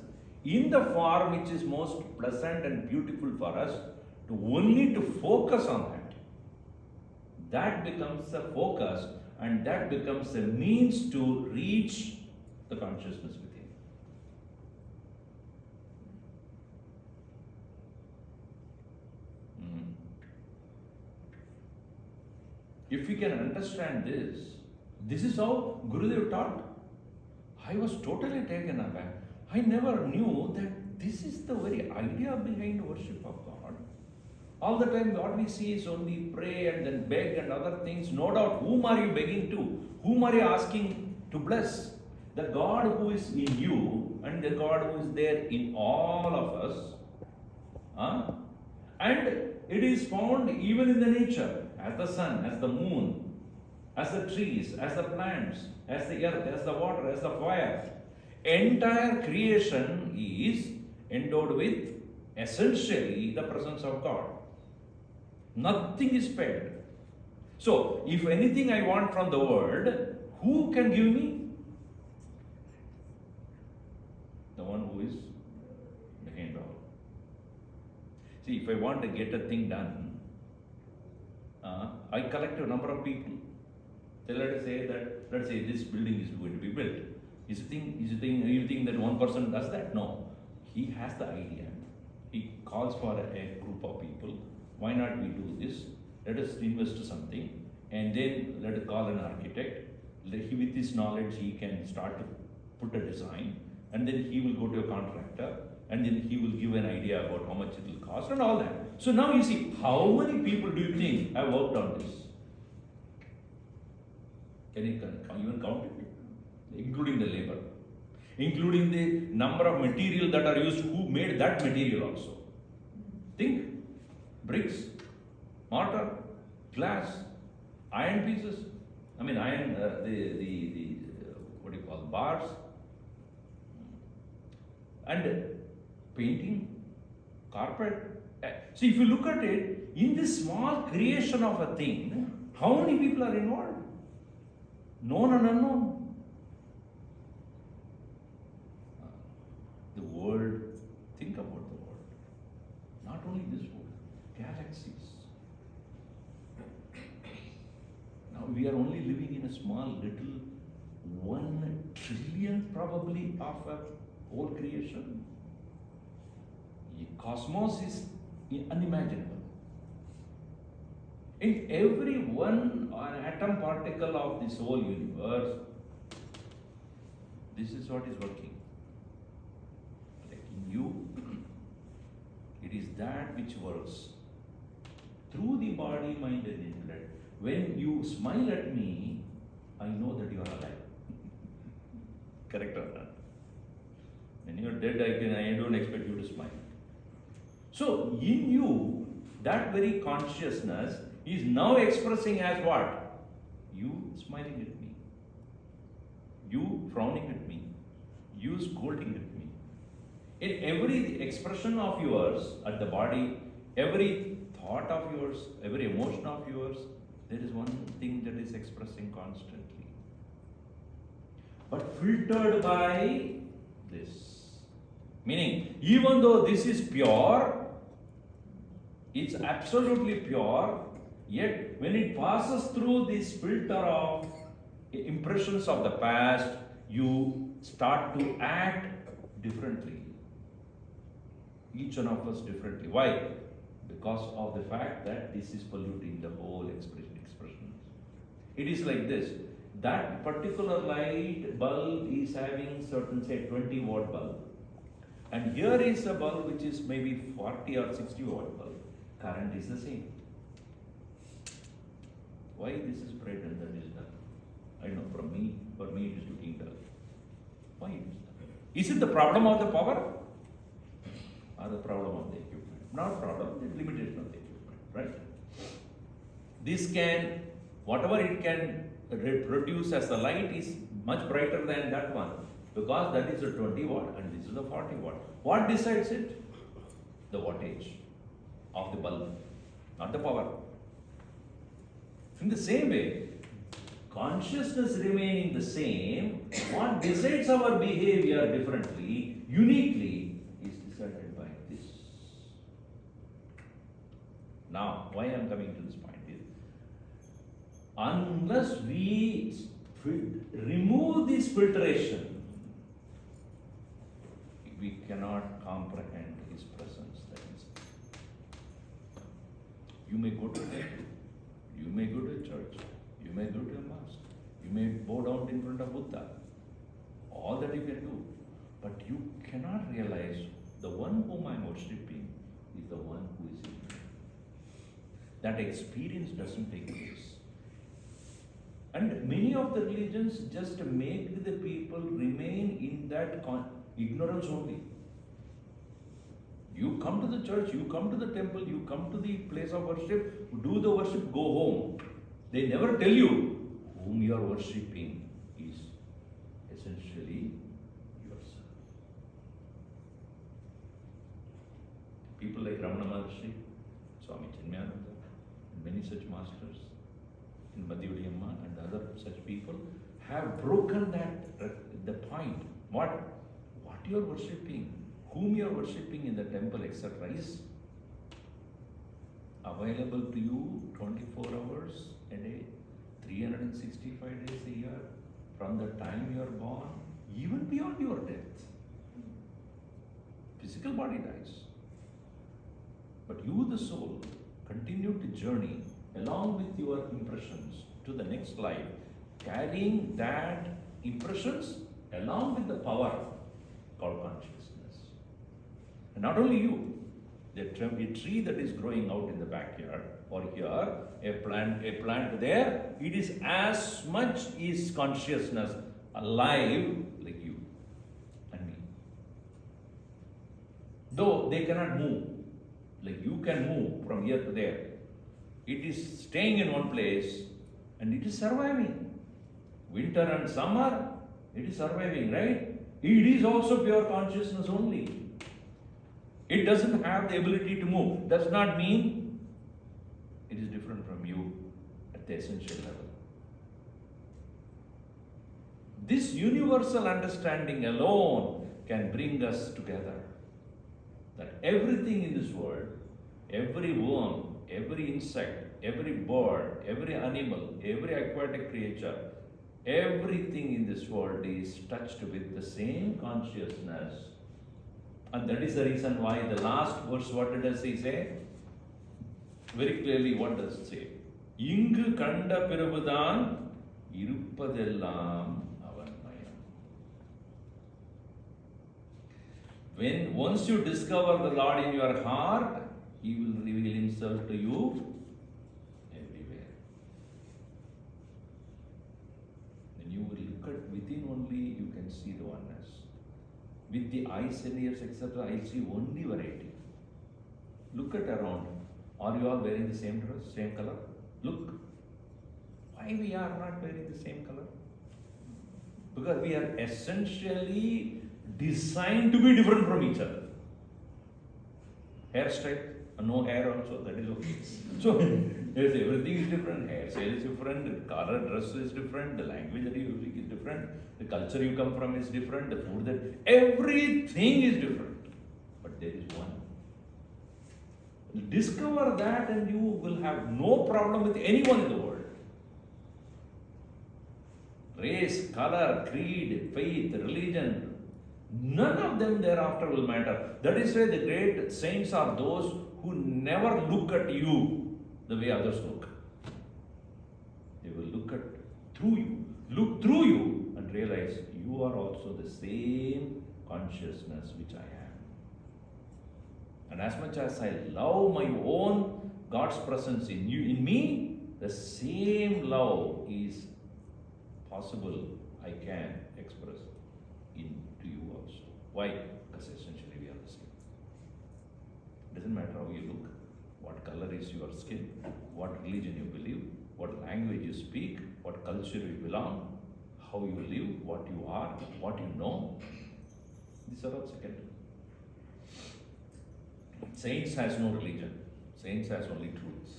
in the form which is most pleasant and beautiful for us, to only to focus on that. That becomes the focus, and that becomes a means to reach the consciousness within. If we can understand this, this is how Gurudev taught. I was totally taken aback. I never knew that this is the very idea behind worship of God. All the time what we see is only pray and then beg and other things. No doubt, whom are you begging to? Whom are you asking to bless? The God who is in you and the God who is there in all of us. And it is found even in the nature, as the sun, as the moon, as the trees, as the plants, as the earth, as the water, as the fire. Entire creation is endowed with essentially the presence of God. Nothing is spared. So, if anything I want from the world, who can give me? The one who is behind all. See, if I want to get a thing done, I collect a number of people. So let's say this building is going to be built. You think that one person does that? No. He has the idea. He calls for a group of people. Why not we do this? Let us invest something, and then let us call an architect. With his knowledge, he can start to put a design, and then he will go to a contractor, and then he will give an idea about how much it will cost and all that. So now you see, how many people do you think have worked on this? Can you even count it? Including the labor, including the number of material that are used, who made that material also. Think, bricks, mortar, glass, iron pieces, iron, what do you call, bars, and painting, carpet. So if you look at it, in this small creation of a thing, how many people are involved? Known and unknown. The world, think about the world. Not only this world, galaxies. Now we are only living in a small little 1 trillion probably of a whole creation. The cosmos is unimaginable. In every one atom particle of this whole universe, this is what is working. Like in you, it is that which works through the body, mind and intellect. When you smile at me, I know that you are alive. Correct or not? When you are dead, I don't expect you to smile. So in you, that very consciousness is now expressing as what? You smiling at me, you frowning at me, you scolding at me. In every expression of yours at the body, every thought of yours, every emotion of yours, there is one thing that is expressing constantly. But filtered by this. Meaning, even though this is pure, it's absolutely pure, yet when it passes through this filter of impressions of the past, you start to act differently. Each one of us differently. Why? Because of the fact that this is polluting the whole expression. It is like this. That particular light bulb is having certain, say, 20 watt bulb. And here is a bulb which is maybe 40 or 60 watt bulb. Current is the same. Why this is bright and that is dull? I know for me it is looking dull. Why it is dull? Is it the problem of the power? Or the problem of the equipment? Not problem, the limitation of the equipment, right? This can, whatever it can produce as a light is much brighter than that one, because that is a 20 watt and this is a 40 watt. What decides it? The wattage of the bulb, not the power. In the same way, consciousness remaining the same, what decides our behavior differently, uniquely, is decided by this. Now, why I am coming to this point is, Unless we remove this filtration, we cannot comprehend His presence. That is, you may go to temple, you may go to a church, you may go to a mosque, you may bow down in front of Buddha. All that you can do, but you cannot realize the one whom I am worshipping is the one who is in me. That experience doesn't take place. And many of the religions just make the people remain in that ignorance only. You come to the church, you come to the temple, you come to the place of worship, do the worship, go home. They never tell you whom you are worshipping is essentially yourself. People like Ramana Maharshi, Swami Chinmayana, and many such masters, in Madhyudiyamma and other such people, have broken the point. What you are worshipping, whom you are worshipping in the temple, etc., is available to you 24 hours a day, 365 days a year, from the time you are born, even beyond your death. Physical body dies. But you, the soul, continue to journey along with your impressions to the next life, carrying that impressions along with the power called consciousness. And not only you, a tree that is growing out in the backyard or here, a plant there, it is as much is consciousness alive like you and me. Though they cannot move, like you can move from here to there, it is staying in one place and it is surviving. Winter and summer, it is surviving, right? It is also pure consciousness only. It doesn't have the ability to move. Does not mean it is different from you at the essential level. This universal understanding alone can bring us together. That everything in this world, every worm, every insect, every bird, every animal, every aquatic creature, everything in this world is touched with the same consciousness. And that is the reason why the last verse, what does he say? Very clearly, what does it say? Ingu kanda piravudan iruppadellam avanmayam. When once you discover the Lord in your heart, He will reveal Himself to you everywhere. When you will look at within only, you can see the oneness. With the eyes and ears, etc., I see only variety. Look at around. Are you all wearing the same dress, same color? Look. Why we are not wearing the same color? Because we are essentially designed to be different from each other. Hairstyle, no hair also, that is okay. So, yes, everything is different. Hairstyle is different, the color, dress is different, the language that you are using is different, the culture you come from is different, the food that, everything is different. But there is one. Discover that and you will have no problem with anyone in the world. Race, color, creed, faith, religion, none of them thereafter will matter. That is why the great saints are those who never look at you the way others look. They will look through you and realize you are also the same consciousness which I am. And as much as I love my own God's presence in you, in me, the same love is possible, I can express into you also. Why? Because essentially we are the same. It doesn't matter how you look, what color is your skin, what religion you believe, what language you speak, what culture you belong, how you live, what you are, what you know. These are all secondary. Saints has no religion. Saints has only truths.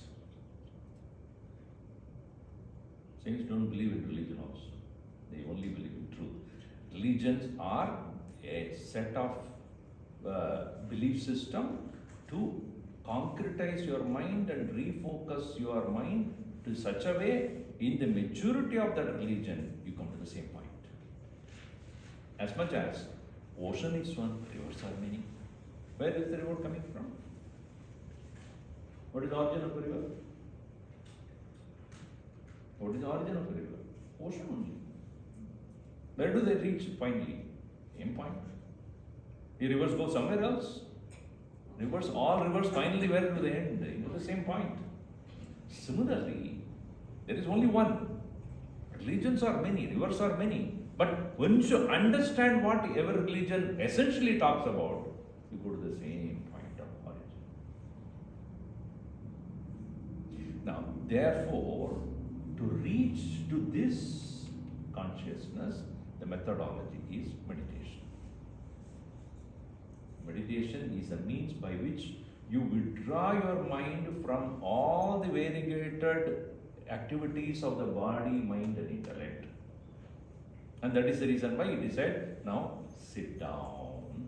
Saints don't believe in religion also. They only believe in truth. Religions are a set of belief system to concretize your mind and refocus your mind to such a way in the maturity of that religion, you come to the same point. As much as ocean is one, rivers are many. Where is the river coming from? What is the origin of the river? What is the origin of the river? Ocean only. Where do they reach finally? Same point. The rivers go somewhere else. All rivers finally where do they end? The same point. Similarly, there is only one. Religions are many, rivers are many. But once you understand what every religion essentially talks about, you go to the same point of origin. Now, therefore, to reach to this consciousness, the methodology is meditation. Meditation is a means by which you withdraw your mind from all the variegated activities of the body, mind and intellect. And that is the reason why it is said, now sit down,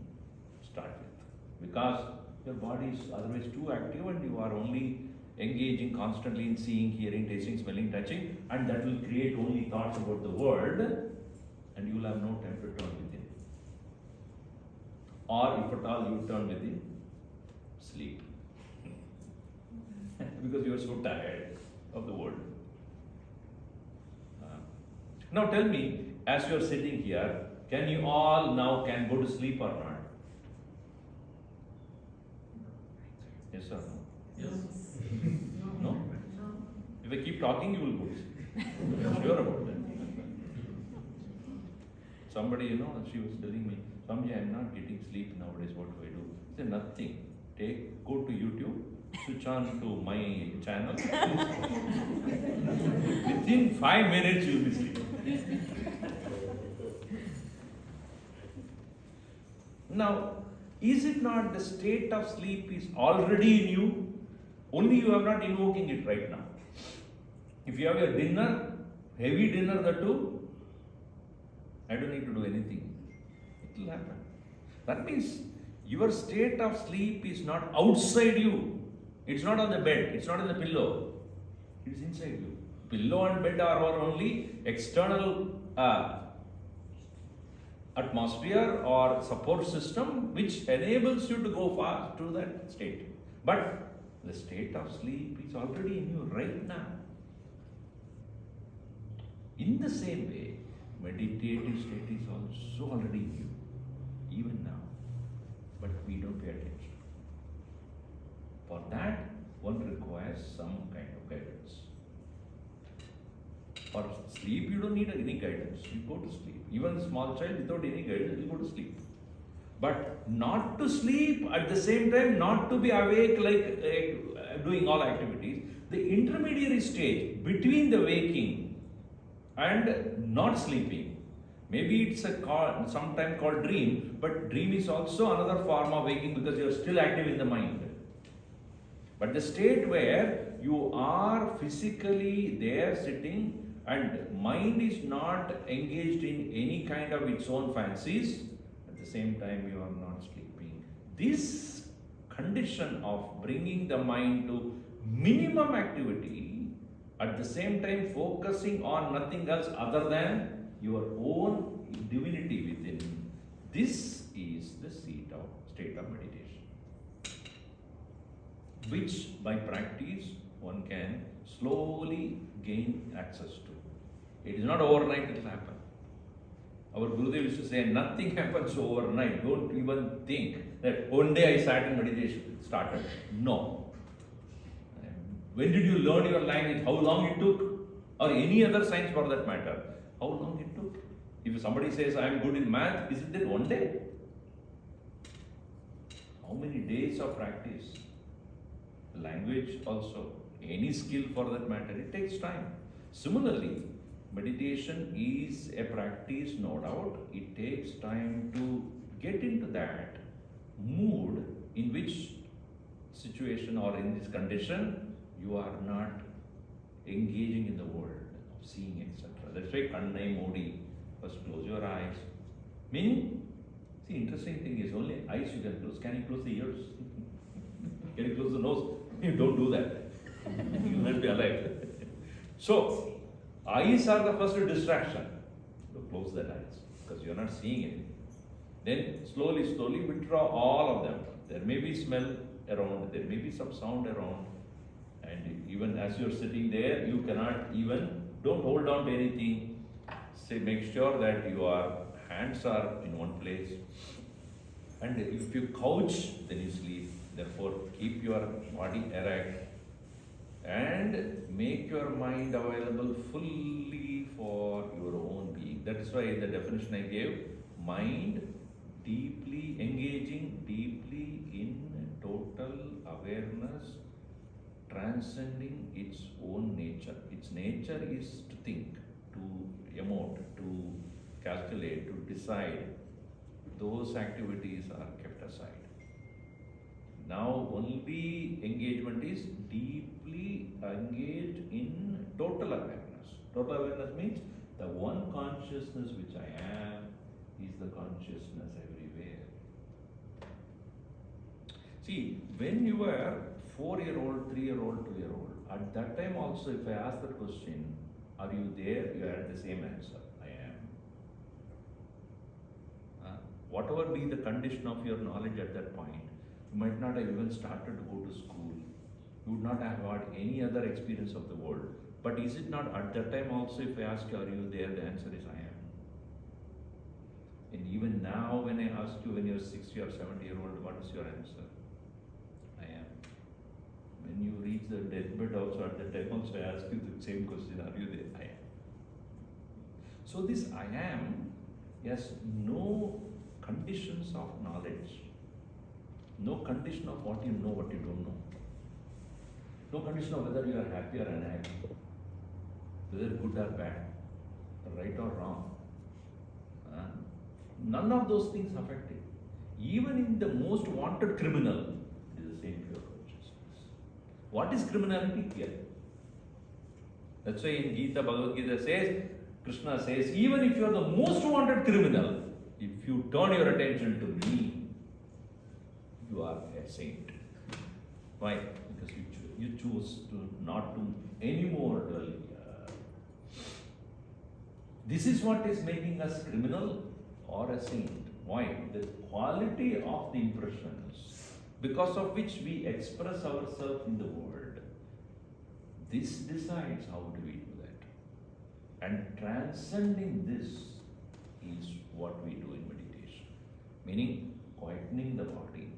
start with. Because your body is otherwise too active and you are only engaging constantly in seeing, hearing, tasting, smelling, touching, and that will create only thoughts about the world, and you will have no time to turn within. Or if at all you turn within, sleep. Because you are so tired of the world. Now tell me, as you are sitting here, can you all now can go to sleep or not? Yes or no? Yes. No? If I keep talking, you will go to sleep. Sure about that. Somebody, she was telling me, Swami, I am not getting sleep nowadays, what do I do? I said, nothing. Go to YouTube, switch on to my channel. Within 5 minutes, you will be sleeping. Now, is it not the state of sleep is already in you? Only you are not invoking it right now. If you have your dinner, heavy dinner the too, I don't need to do anything. It will happen. That means your state of sleep is not outside you. It's not on the bed. It's not on the pillow. It is inside you. Pillow and bed are our only external atmosphere or support system which enables you to go fast to that state. But the state of sleep is already in you right now. In the same way, meditative state is also already in you, even now. But we don't pay attention. For that, one requires some kind of guidance. For sleep, you don't need any guidance. You go to sleep. Even a small child without any guidance will go to sleep. But not to sleep at the same time, not to be awake like doing all activities. The intermediary stage between the waking and not sleeping. Maybe it's sometime called dream, but dream is also another form of waking because you are still active in the mind. But the state where you are physically there sitting and mind is not engaged in any kind of its own fancies, at the same time you are not sleeping. This condition of bringing the mind to minimum activity, at the same time focusing on nothing else other than your own divinity within, this is the state of meditation, which by practice one can slowly gain access to. It is not overnight it will happen. Our Gurudev used to say, nothing happens overnight. Don't even think that one day I sat in meditation, started. No. When did you learn your language? How long it took? Or any other science for that matter. How long it took? If somebody says, I am good in math, is it one day? How many days of practice? Language also. Any skill for that matter, it takes time. Similarly, meditation is a practice, no doubt. It takes time to get into that mood in which situation or in this condition you are not engaging in the world, seeing, etc. That's why Kannai Modi, first close your eyes. Meaning, see, interesting thing is only eyes you can close. Can you close the ears? Can you close the nose? You don't do that. You will not be alive. So, Eyes are the first distraction. You close that eyes because you're not seeing it. Then slowly, slowly withdraw all of them. There may be smell around, there may be some sound around, and even as you're sitting there, you cannot even, don't hold on to anything. Say, make sure that your hands are in one place. And if you couch, then you sleep. Therefore, keep your body erect and make your mind available fully for your own being. That is why the definition I gave, mind deeply engaging deeply in total awareness, transcending its own nature. Its nature is to think, to emote, to calculate, to decide. Those activities are kept aside. Now only engagement is deeply engaged in total awareness. Total awareness means the one consciousness which I am is the consciousness everywhere. See, when you were 4-year-old, 3-year-old, 2-year-old, at that time also if I ask that question, are you there? You had the same answer, I am. Whatever be the condition of your knowledge at that point, you might not have even started to go to school. You would not have had any other experience of the world. But is it not at that time also if I ask you, are you there? The answer is I am. And even now when I ask you when you're 60 or 70-year-old, what is your answer? I am. When you reach the deathbed also at that time also I ask you the same question, are you there? I am. So this I am has no conditions of knowledge. No condition of what you know, what you don't know. No condition of whether you are happy or unhappy, whether good or bad, right or wrong. None of those things affect it. Even in the most wanted criminal, it is the same pure consciousness. What is criminality? Here. That's why in Gita, Bhagavad Gita says, Krishna says, even if you are the most wanted criminal, if you turn your attention to me, you are a saint. Why? Because you choose to not to anymore dwell here. This is what is making us criminal or a saint. Why? The quality of the impressions because of which we express ourselves in the world. This decides how do we do that. And transcending this is what we do in meditation. Meaning quietening the body.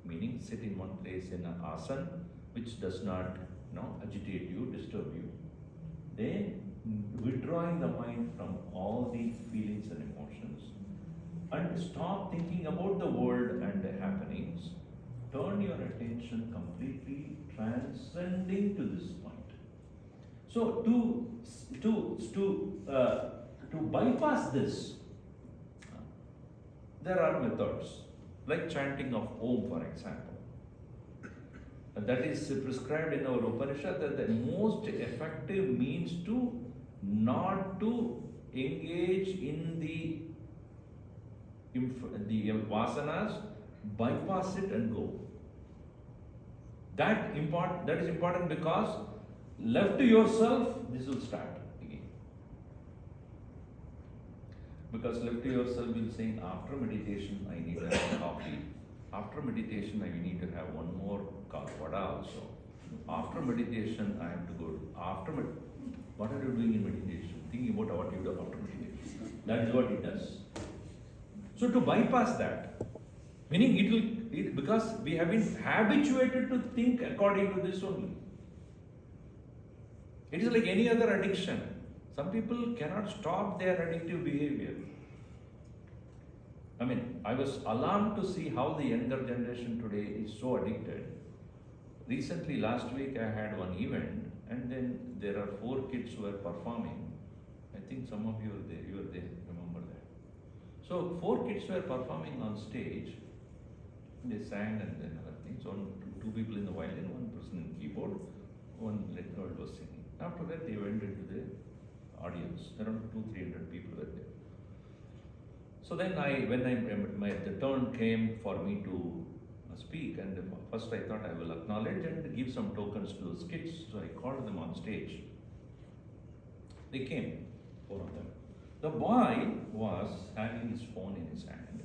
Meaning sit in one place in an asana which does not agitate you, disturb you. Then withdrawing the mind from all the feelings and emotions and stop thinking about the world and the happenings. Turn your attention completely transcending to this point. So to bypass this, there are methods like chanting of Om, for example. And that is prescribed in our Upanishad that the most effective means to not to engage in the vasanas, bypass it and go. That is important because left to yourself, this will start again. Because left to yourself, you'll say, after meditation, I need to have coffee. After meditation, I need to have one more vada also. After meditation, I have to go. What are you doing in meditation? Thinking about what you do after meditation. That is what it does. So to bypass that, meaning because we have been habituated to think according to this only. It is like any other addiction. Some people cannot stop their addictive behavior. I was alarmed to see how the younger generation today is so addicted. Recently, last week, I had one event, and then there are 4 kids who are performing. I think some of you were there, remember that. So 4 kids were performing on stage. They sang and then other things. Two people in the violin, one person in keyboard, one little girl was singing. After that, they went into the audience. Around 200-300 people were there. So then the turn came for me to speak, and first I thought I will acknowledge and give some tokens to those kids. So I called them on stage. They came, 4 of them. The boy was having his phone in his hand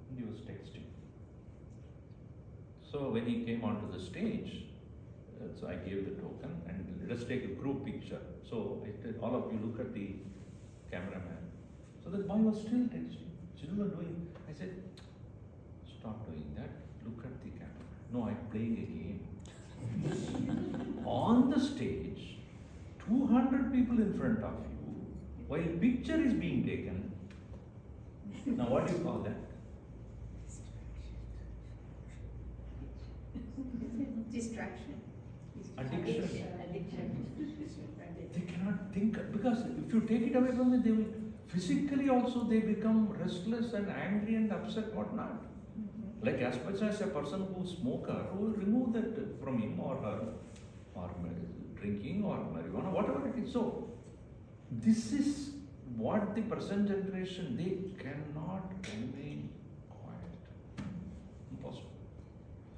and he was texting. So when he came onto the stage, so I gave the token and let us take a group picture. So I said, all of you look at the cameraman. So the boy was still texting. Children were doing. I said, stop doing that. Look at the camera. No, I'm playing a game. On the stage, 200 people in front of you, while picture is being taken. Now what do you call that? Distraction. Addiction. Addiction. They cannot think, because if you take it away from them, they will physically also they become restless and angry and upset, whatnot. Like as much as a person who is smoker, who will remove that from him or her, or drinking or marijuana, whatever it is. So this is what the present generation, they cannot remain quiet. Impossible.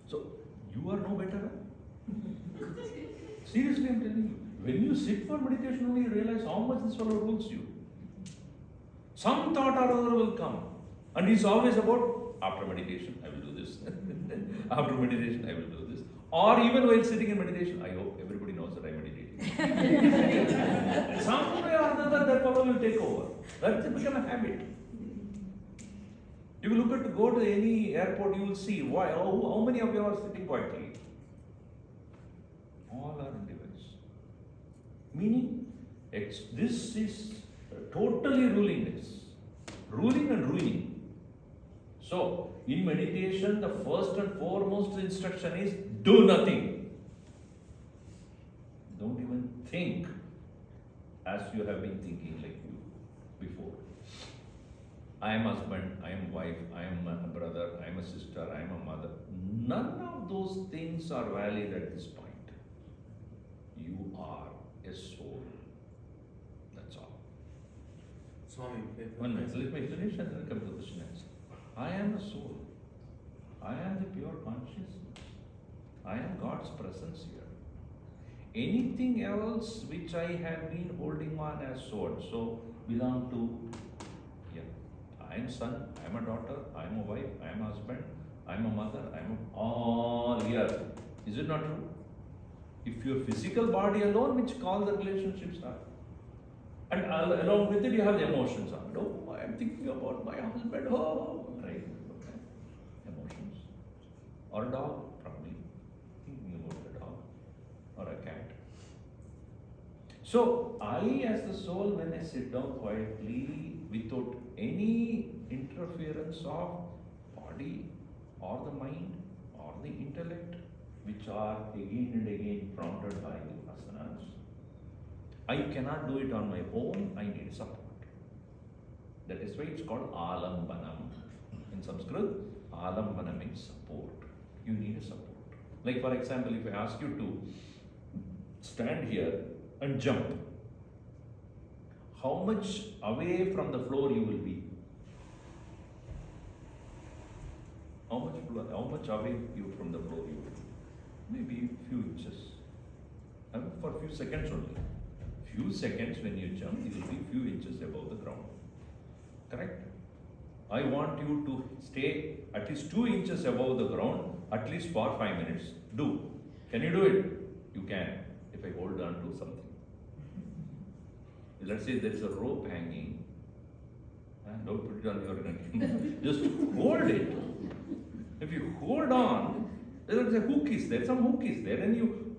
So you are no better. Seriously, I'm telling you. When you sit for meditation only, you realize how much this fellow rules you. Some thought or other will come. And it's always about, after meditation, I will do this. After meditation, I will do this. Or even while sitting in meditation, I hope everybody knows that I'm meditating. Some way or other, that fellow will take over. That's become a habit. If you look at, go to any airport, you will see why, how many of you are sitting quietly? All are in device. Meaning, this is totally ruling this. Ruling and ruining. So, in meditation, the first and foremost instruction is do nothing. Don't even think as you have been thinking like you before. I am husband, I am wife, I am a brother, I am a sister, I am a mother. None of those things are valid at this point. You are a soul. That's all. Swami, 1 minute, let me finish and then come to the question answer. I am a soul. I am the pure consciousness. I am God's presence here. Anything else which I have been holding on as sword, so belong to, I am son, I am a daughter, I am a wife, I am a husband, I am a mother, I am all here. Is it not true? If your physical body alone, which all the relationships are, and along with it you have the emotions. Oh, I am thinking about my husband. Oh, right. Okay. Emotions. Or a dog, probably thinking about the dog, or a cat. So I, as the soul, when I sit down quietly, without any interference of body or the mind or the intellect, which are again and again prompted by the asanas, I cannot do it on my own, I need support. That is why it's called alambanam. In Sanskrit, alambana means support. You need a support. Like for example, if I ask you to stand here and jump, how much away from the floor you will be? How much away you from the floor you will be? Maybe a few inches. For a few seconds only. Few seconds when you jump, you will be few inches above the ground. Correct? I want you to stay at least 2 inches above the ground, at least for 5 minutes. Do. Can you do it? You can, if I hold on to something. Let's say there is a rope hanging. Don't put it on your neck. Just hold it. If you hold on, there is a hook is there, some hook is there, and you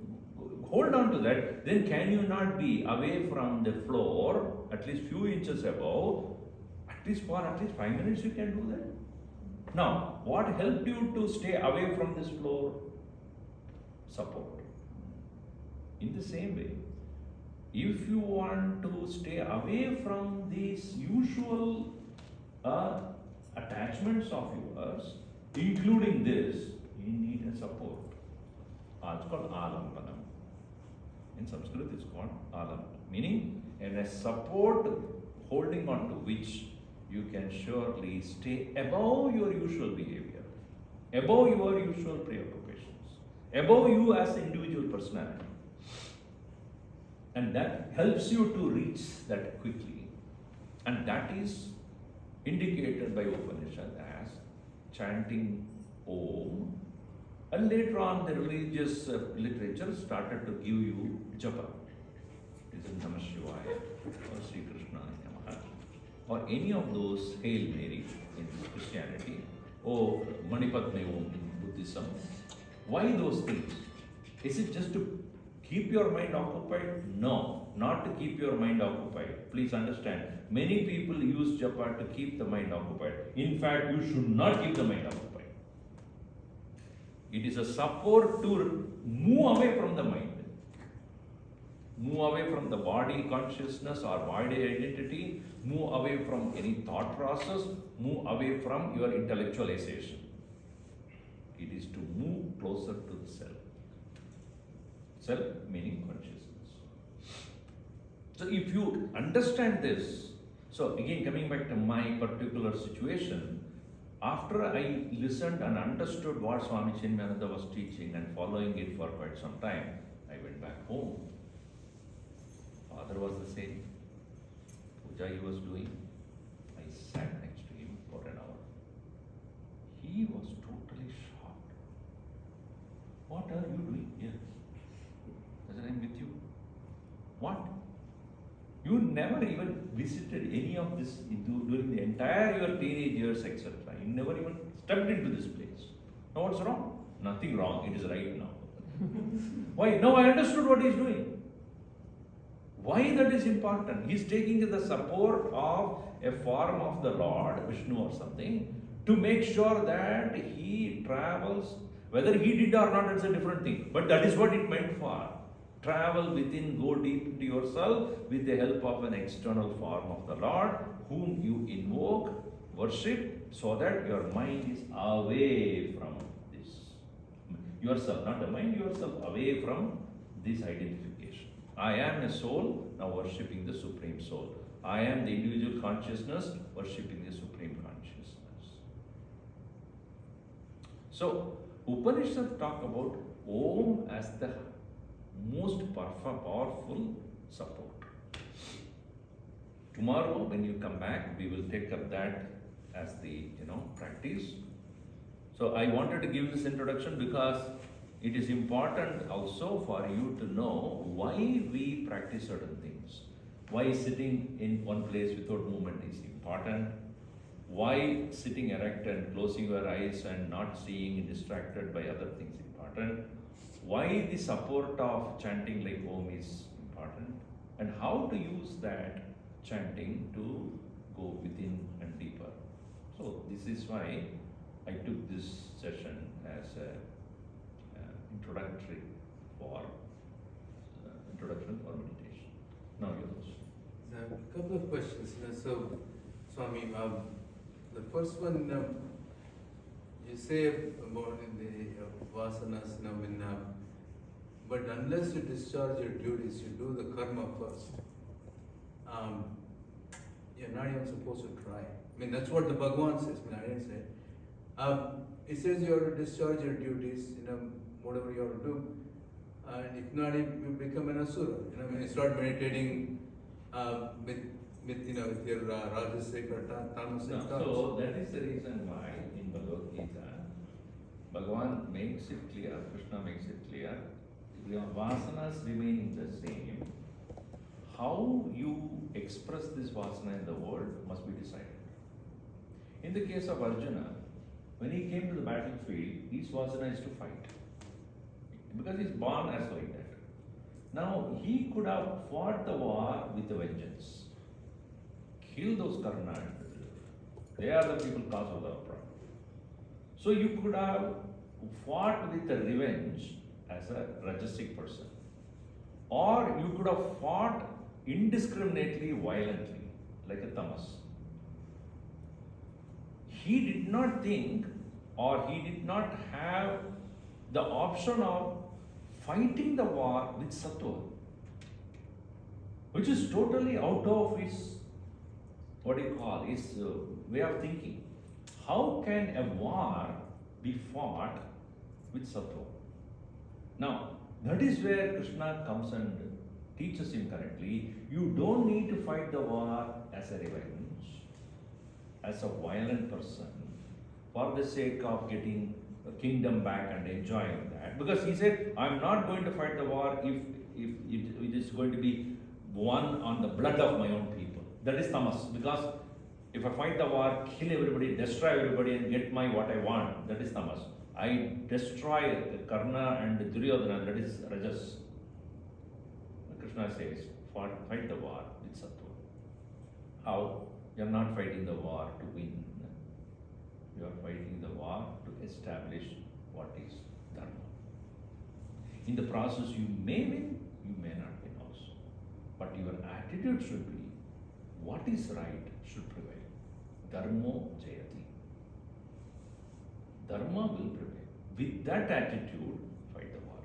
hold on to that, then can you not be away from the floor, at least few inches above, at least for at least 5 minutes you can do that? Now, what helped you to stay away from this floor? Support. In the same way, if you want to stay away from these usual attachments of yours, including this, you need a support. It's called alambanam. In Sanskrit, it's called alam, meaning a support holding on to which you can surely stay above your usual behavior, above your usual preoccupations, above you as an individual personality. And that helps you to reach that quickly. And that is indicated by Upanishad as chanting Om. And later on, the religious literature started to give you japa. Is it Namah Shivaya or Sri Krishna Namaha or any of those Hail Mary in Christianity or Manipadme Om in Buddhism? Why those things? Is it just to keep your mind occupied? No, not to keep your mind occupied. Please understand, many people use japa to keep the mind occupied. In fact, you should not keep the mind occupied. It is a support to move away from the mind. Move away from the body consciousness or body identity, move away from any thought process, move away from your intellectualization. It is to move closer to the self. Self meaning consciousness. So if you understand this, so again coming back to my particular situation, after I listened and understood what Swami Chinmaya was teaching and following it for quite some time, I went back home. Father was the same. Puja he was doing. I sat next to him for an hour. He was totally shocked. What are you doing here? I said, I'm with you. What? You never even visited any of this during the entire your teenage years, etc. You never even stepped into this place. Now what's wrong? Nothing wrong. It is right now. Why? Now I understood what he's doing. Why that is important? He's taking the support of a form of the Lord, Vishnu or something, to make sure that he travels. Whether he did or not, it's a different thing. But that is what it meant for. Travel within, go deep into yourself with the help of an external form of the Lord, whom you invoke, worship, so that your mind is away from this. Yourself, not the mind, yourself away from this identification. I am a soul, now worshipping the Supreme Soul. I am the individual consciousness, worshipping the Supreme Consciousness. So, Upanishad talk about Om as the most powerful support. Tomorrow, when you come back, we will take up that as the practice. So I wanted to give this introduction because it is important also for you to know why we practice certain things. Why sitting in one place without movement is important. Why sitting erect and closing your eyes and not seeing distracted by other things is important. Why the support of chanting like Om is important, and how to use that chanting to go within and deeper. So this is why I took this session as an introduction for meditation. Now yours. A couple of questions. So, Swami, the first one, you say about the vasanas, but unless you discharge your duties, you do the karma first. You're not even supposed to try. I mean, that's what the Bhagavan says. I didn't say it. It says you have to discharge your duties, whatever you have to do. And if not, you become an asura. When you start meditating with your rajasic or tamasic thoughts. So that is the reason why in Bhagavad Gita, Bhagavan makes it clear, Krishna makes it clear, your vasanas remaining the same. How you express this vasana in the world must be decided. In the case of Arjuna, when he came to the battlefield, his vasana is to fight. Because he's born as like that. Now, he could have fought the war with a vengeance. Kill those Karnas. They are the people cause of the problem. So you could have fought with a revenge as a rajasic person. Or you could have fought indiscriminately, violently, like a tamas. He did not think, or he did not have the option of fighting the war with sattva, which is totally out of his, his way of thinking. How can a war be fought with sattva? Now, that is where Krishna comes and teaches him correctly, you don't need to fight the war as a revenge, as a violent person, for the sake of getting a kingdom back and enjoying that. Because he said, I'm not going to fight the war if it is going to be won on the blood of my own people. That is tamas. Because if I fight the war, kill everybody, destroy everybody and get what I want, that is tamas. I destroy Karna and Duryodhana, that is rajas. Krishna says, fight the war with sattva. How? You are not fighting the war to win. You are fighting the war to establish what is dharma. In the process, you may win, you may not win also. But your attitude should be, what is right should prevail. Dharmo jayati. Dharma will prevail. With that attitude, fight the war.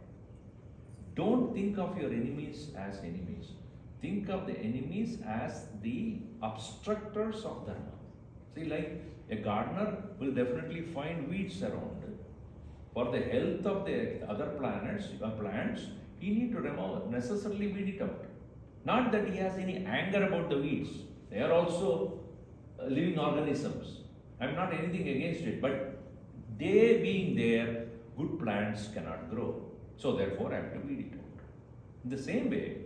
Don't think of your enemies as enemies. Think of the enemies as the obstructors of dharma. See, like a gardener will definitely find weeds around. For the health of the other plants, he need to necessarily weed it out. Not that he has any anger about the weeds. They are also living organisms. I am not anything against it, but they being there, good plants cannot grow. So therefore I have to weed it out. In the same way,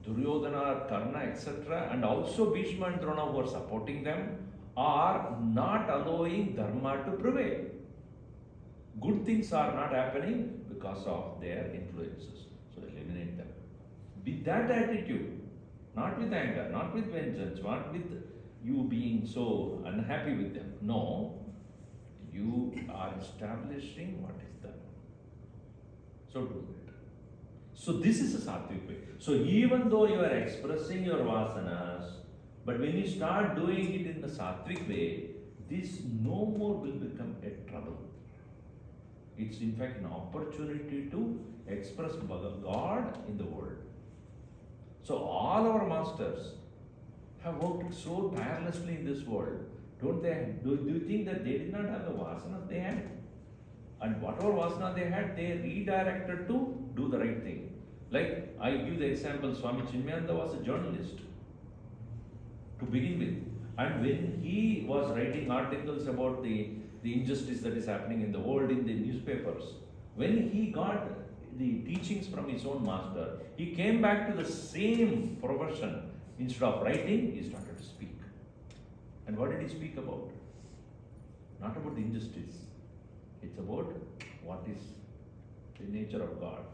Duryodhana, Karna, etc., and also Bhishma and Drona who are supporting them are not allowing dharma to prevail. Good things are not happening because of their influences. So eliminate them. With that attitude, not with anger, not with vengeance, not with you being so unhappy with them. No, you are establishing what is dharma. So do that. So this is a sattvic way. So even though you are expressing your vasanas, but when you start doing it in the sattvic way, this no more will become a trouble. It's in fact an opportunity to express God in the world. So all our masters have worked so tirelessly in this world. Don't they? Do you think that they did not have the vasanas they had? And whatever vasana they had, they redirected to do the right thing. Like I give the example, Swami Chinmayana was a journalist to begin with. And when he was writing articles about the injustice that is happening in the world in the newspapers, when he got the teachings from his own master, he came back to the same profession. Instead of writing, he started to speak. And what did he speak about? Not about the injustice. It's about what is the nature of God.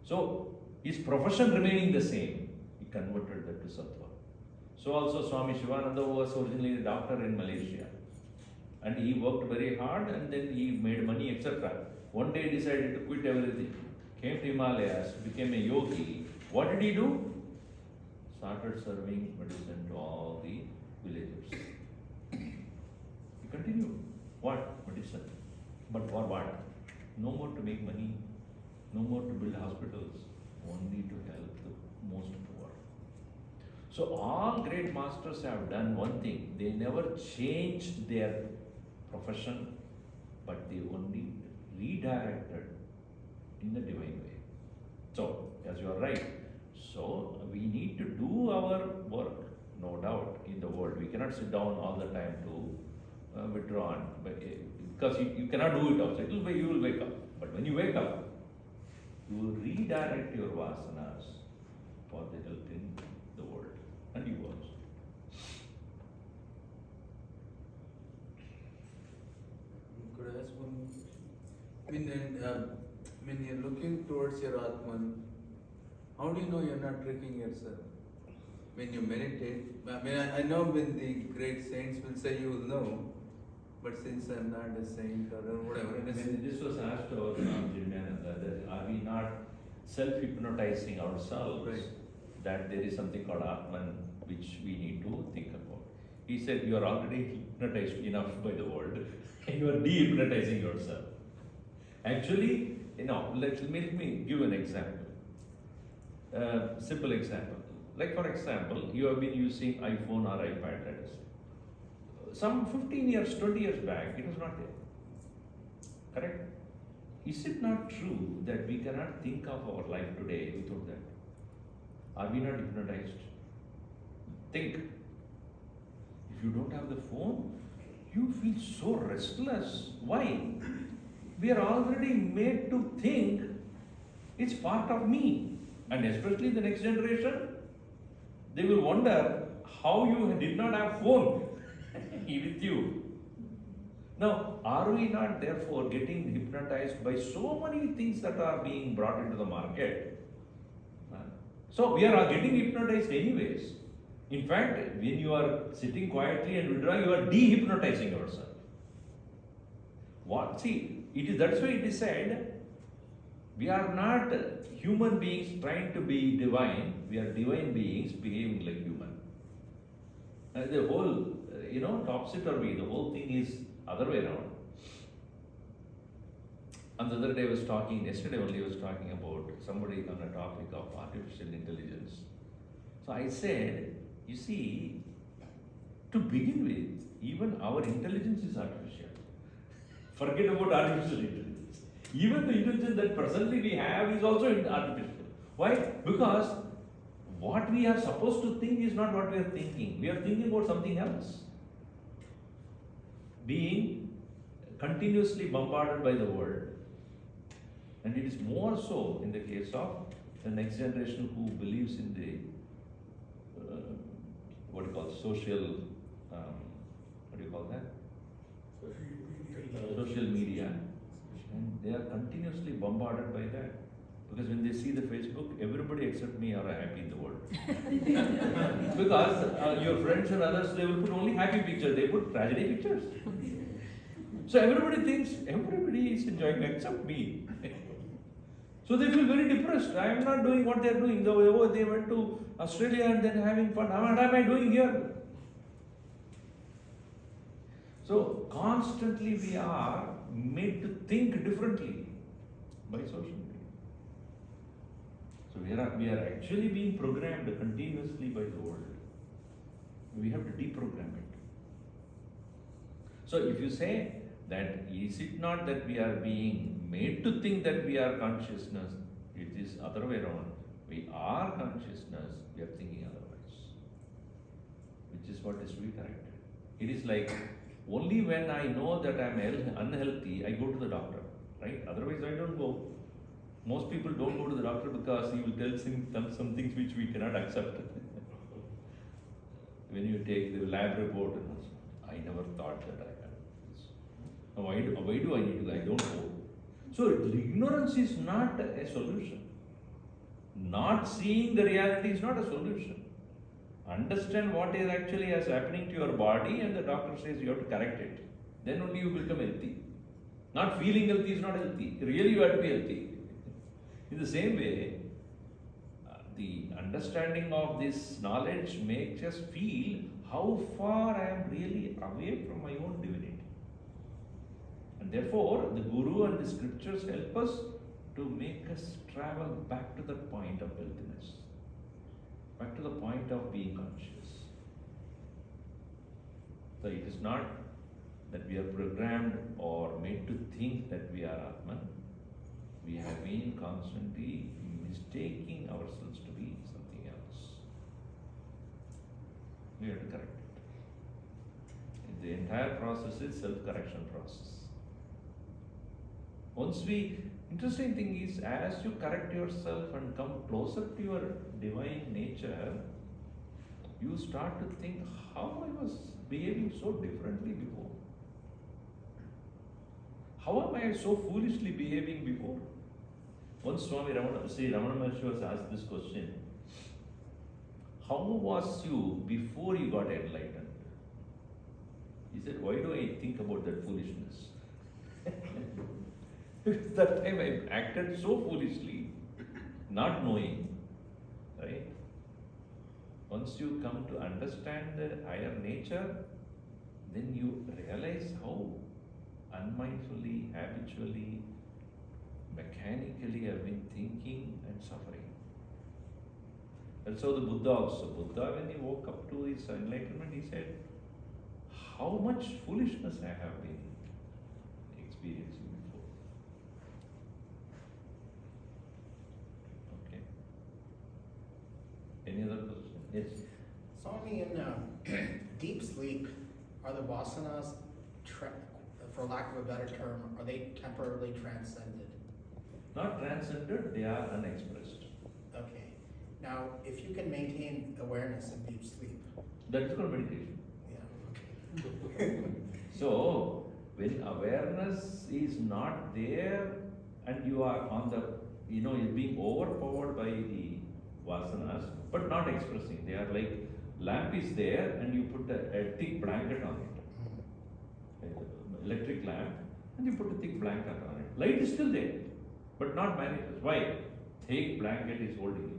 So, his profession remaining the same, he converted that to sattva. So also Swami Ishwarananda was originally a doctor in Malaysia. And he worked very hard and then he made money, etc. One day he decided to quit everything. Came to Himalayas, became a yogi. What did he do? Started serving medicine to all the villagers. He continued. What? Medicine. But for what? No more to make money, no more to build hospitals, only to help the most poor. So all great masters have done one thing. They never changed their profession, but they only redirected in the divine way. So, as you are right, so we need to do our work, no doubt, in the world. We cannot sit down all the time to withdraw, because you cannot do it also. You will wake up. But when you wake up, you will redirect your vasanas for the help in the world, and you also. Could I ask one? When you're looking towards your Atman, how do you know you're not tricking yourself? When you meditate, I know when the great saints will say you will know, but since I'm not a saint or whatever. This was asked to our Ramcharitmanas, that are we not self-hypnotizing ourselves, Right. that there is something called Atman which we need to think about. He said, you are already hypnotized enough by the world, and you are de-hypnotizing yourself. Actually, let me give an example. Simple example. Like for example, you have been using iPhone or iPad, let us say. Some 15 years, 20 years back, it was not there. Correct? Is it not true that we cannot think of our life today without that? Are we not hypnotized? Think. If you don't have the phone, you feel so restless. Why? We are already made to think it's part of me. And especially the next generation, they will wonder how you did not have phone with you. Now, are we not therefore getting hypnotized by so many things that are being brought into the market? So we are getting hypnotized anyways. In fact, when you are sitting quietly and withdrawing, you are de-hypnotizing yourself. What? See, that's why it is said, we are not human beings trying to be divine, we are divine beings behaving like human. And the whole, topsy-turvy, the whole thing is other way around. And the other day yesterday only I was talking about somebody on a topic of artificial intelligence. So I said, you see, to begin with, even our intelligence is artificial. Forget about artificial intelligence. Even the intelligence that presently we have is also artificial. Why? Because what we are supposed to think is not what we are thinking. We are thinking about something else. Being continuously bombarded by the world. And it is more so in the case of the next generation who believes in the social, social media. And they are continuously bombarded by that. Because when they see the Facebook, everybody except me are happy in the world. Because your friends and others, they will put only happy pictures, they put tragedy pictures. So everybody thinks everybody is enjoying except me. So they feel very depressed. I am not doing what they are doing. They went to Australia and then having fun. What am I doing here? So constantly we are made to think differently by social media. So we are actually being programmed continuously by the world. We have to deprogram it. So if you say that is it not that we are being made to think that we are consciousness, it is other way around. We are consciousness, we are thinking otherwise. Which is what is redirected. It is like only when I know that I am unhealthy, I go to the doctor, right? Otherwise I don't go. Most people don't go to the doctor because he will tell them some things which we cannot accept. When you take the lab report, I never thought that I had this. Now, why do I need to go? I don't know. So ignorance is not a solution. Not seeing the reality is not a solution. Understand what is actually happening to your body, and the doctor says you have to correct it. Then only you become healthy. Not feeling healthy is not healthy. Really you have to be healthy. In the same way, the understanding of this knowledge makes us feel how far I am really away from my own divinity. And therefore, the Guru and the scriptures help us to make us travel back to the point of healthiness, back to the point of being conscious. So it is not that we are programmed or made to think that we are Atman. We have been constantly mistaking ourselves to be something else. We have to correct it. The entire process is self-correction process. Interesting thing is, as you correct yourself and come closer to your divine nature, you start to think how I was behaving so differently before. How am I so foolishly behaving before? Once Swami Ramana Maharshi was asked this question, how was you before you got enlightened? He said, why do I think about that foolishness? Because that time I acted so foolishly, not knowing, right? Once you come to understand the higher nature, then you realize how unmindfully, habitually, mechanically I've been thinking and suffering. And so the Buddha also, when he woke up to his enlightenment, he said, how much foolishness I have been experiencing before. Okay. Yes. Swami, in deep sleep, are the vasanas, for lack of a better term, are they temporarily transcended? Not transcended, they are unexpressed. Okay. Now, if you can maintain awareness in deep sleep, That is called meditation. yeah, okay. So, when awareness is not there and you are on the, you're being overpowered by the vasanas, but not expressing. They are like, lamp is there and you put a thick blanket on it. Electric lamp, and you put a thick blanket on it. Light is still there, but not manifest. Why? Thick blanket is holding it.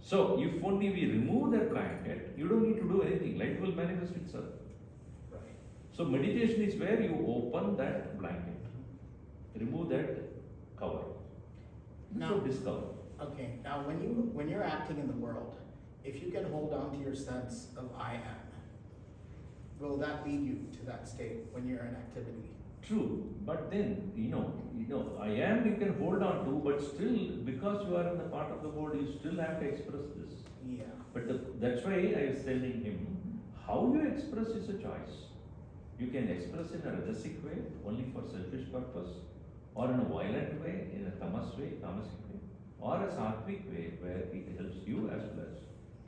So, if only we remove that blanket, you don't need to do anything. Light will manifest itself. Right. So, meditation is where you open that blanket, remove that cover. So, discover. Okay, now when you're acting in the world, if you can hold on to your sense of I am, will that lead you to that state when you're in activity? True, but then, I am you can hold on to, but still, because you are in the part of the world, you still have to express this. Yeah. But that's why I was telling him, how you express is a choice. You can express in a rajasic way, only for selfish purpose, or in a violent way, in a tamasic way, or a sattvic way, where it helps you as well as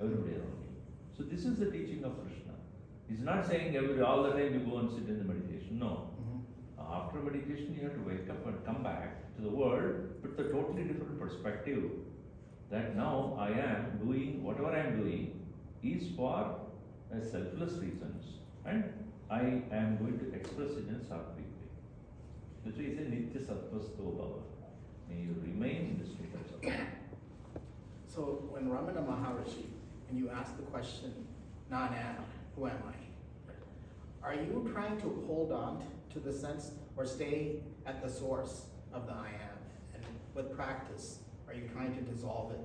everybody around you. So this is the teaching of Krishna. He's not saying all the time you go and sit in the meditation. No. After meditation, you have to wake up and come back to the world with a totally different perspective. That now I am doing whatever I am doing is for selfless reasons, and I am going to express it in a sattvic way. That's why he says Nitya Sattvasto Bhava. May you remain in the state of sattva. So when Ramana Maharishi, and you ask the question, Nana, who am I? Are you trying to hold on to the sense or stay at the source of the I am? And with practice, are you trying to dissolve it?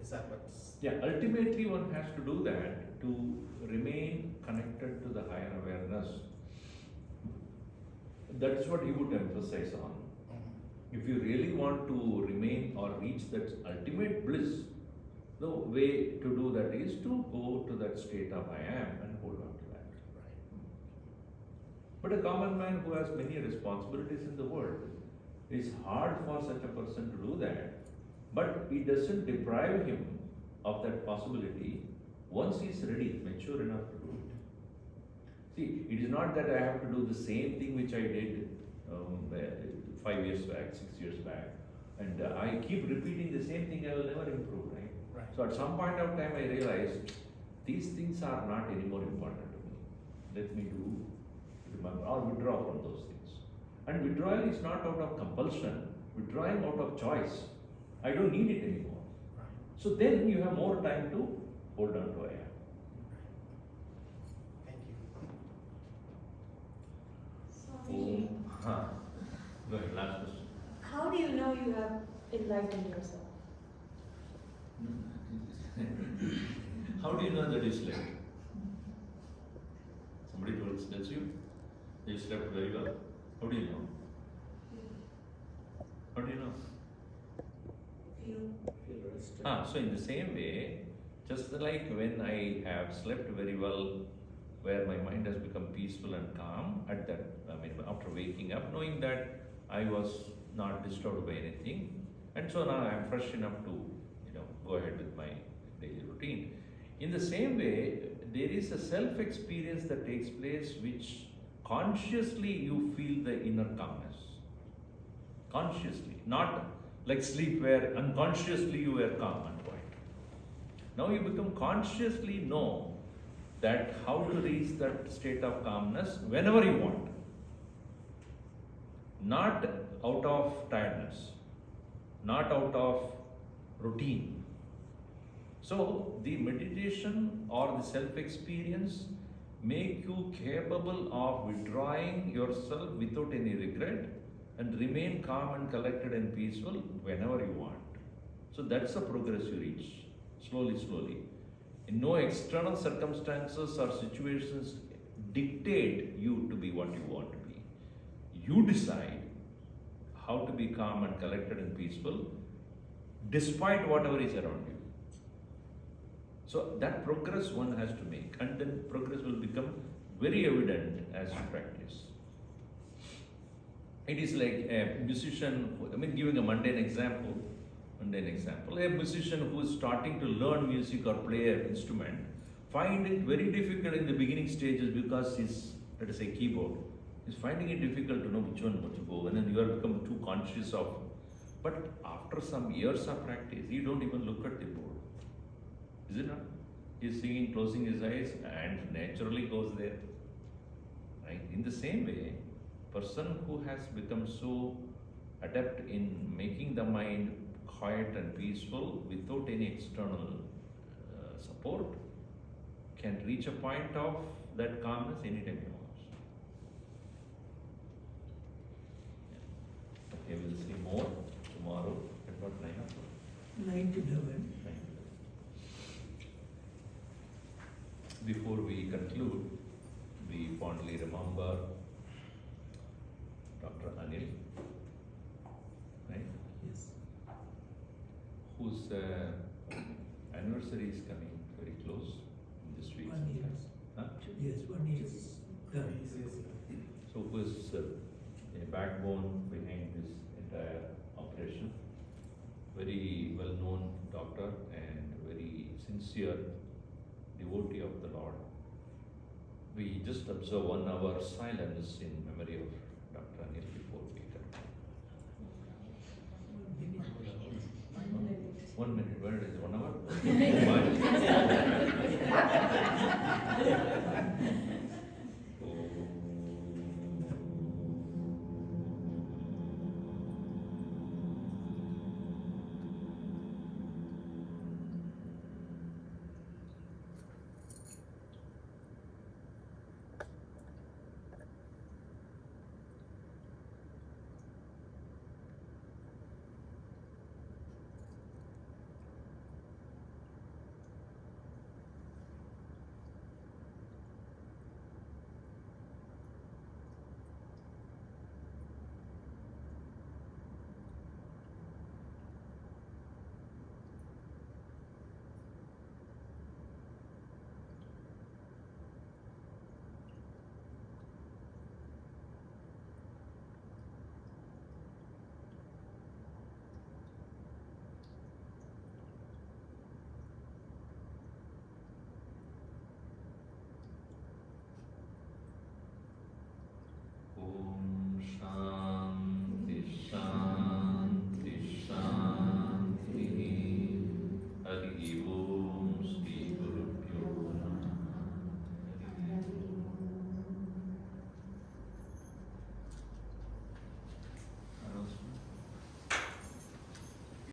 Is that what's... Yeah, ultimately one has to do that to remain connected to the higher awareness. That's what he would emphasize on. If you really want to remain or reach that ultimate bliss, the way to do that is to go to that state of I am and hold on to that. But a common man who has many responsibilities in the world, it's hard for such a person to do that, but it doesn't deprive him of that possibility once he is ready, mature enough to do it. See, it is not that I have to do the same thing which I did 5 years back, 6 years back, and I keep repeating the same thing, I will never improve, right? Right. So at some point of time I realized these things are not any more important to me. Let me remember or withdraw from those things. And withdrawal is not out of compulsion, withdrawing out of choice. I don't need it anymore. Right. So then you have more time to hold on to I am. Thank you. Swami, Go ahead, last question. How do you know you have enlightened yourself? How do you know that you slept? Somebody tells you that you slept very well. How do you know? How do you know? Feel rested. So in the same way, just like when I have slept very well, where my mind has become peaceful and calm at that, after waking up, knowing that I was not disturbed by anything, and so now I am fresh enough to, go ahead with my daily routine. In the same way, there is a self-experience that takes place which consciously you feel the inner calmness. Consciously, not like sleep where unconsciously you were calm and quiet. Now you become consciously know that how to reach that state of calmness whenever you want. Not out of tiredness, not out of routine. So the meditation or the self-experience make you capable of withdrawing yourself without any regret and remain calm and collected and peaceful whenever you want. So that's the progress you reach, slowly. In no external circumstances or situations dictate you to be what you want to be. You decide how to be calm and collected and peaceful despite whatever is around you. So that progress one has to make, and then progress will become very evident as you practice. It is like a musician, giving a mundane example, a musician who is starting to learn music or play an instrument, find it very difficult in the beginning stages because he's, let us say, keyboard. He's finding it difficult to know which one to go, and then you have become too conscious of. But after some years of practice, you don't even look at the board. Is it not? He's singing, closing his eyes, and naturally goes there. Right? In the same way, person who has become so adept in making the mind quiet and peaceful without any external support can reach a point of that calmness anytime he wants. Okay, we'll see more tomorrow at about 9 o'clock. 9 to 11. Before we conclude, we fondly remember Dr. Anil, right? Yes. Whose anniversary is coming very close in this week. 1 year. Huh? Yes, 1 year. Done. So who is a backbone behind this entire operation. Very well known doctor and very sincere devotee of the Lord. We just observe 1 hour silence in memory of Dr. Anil before we conclude. 1 minute, where is it? 1 hour?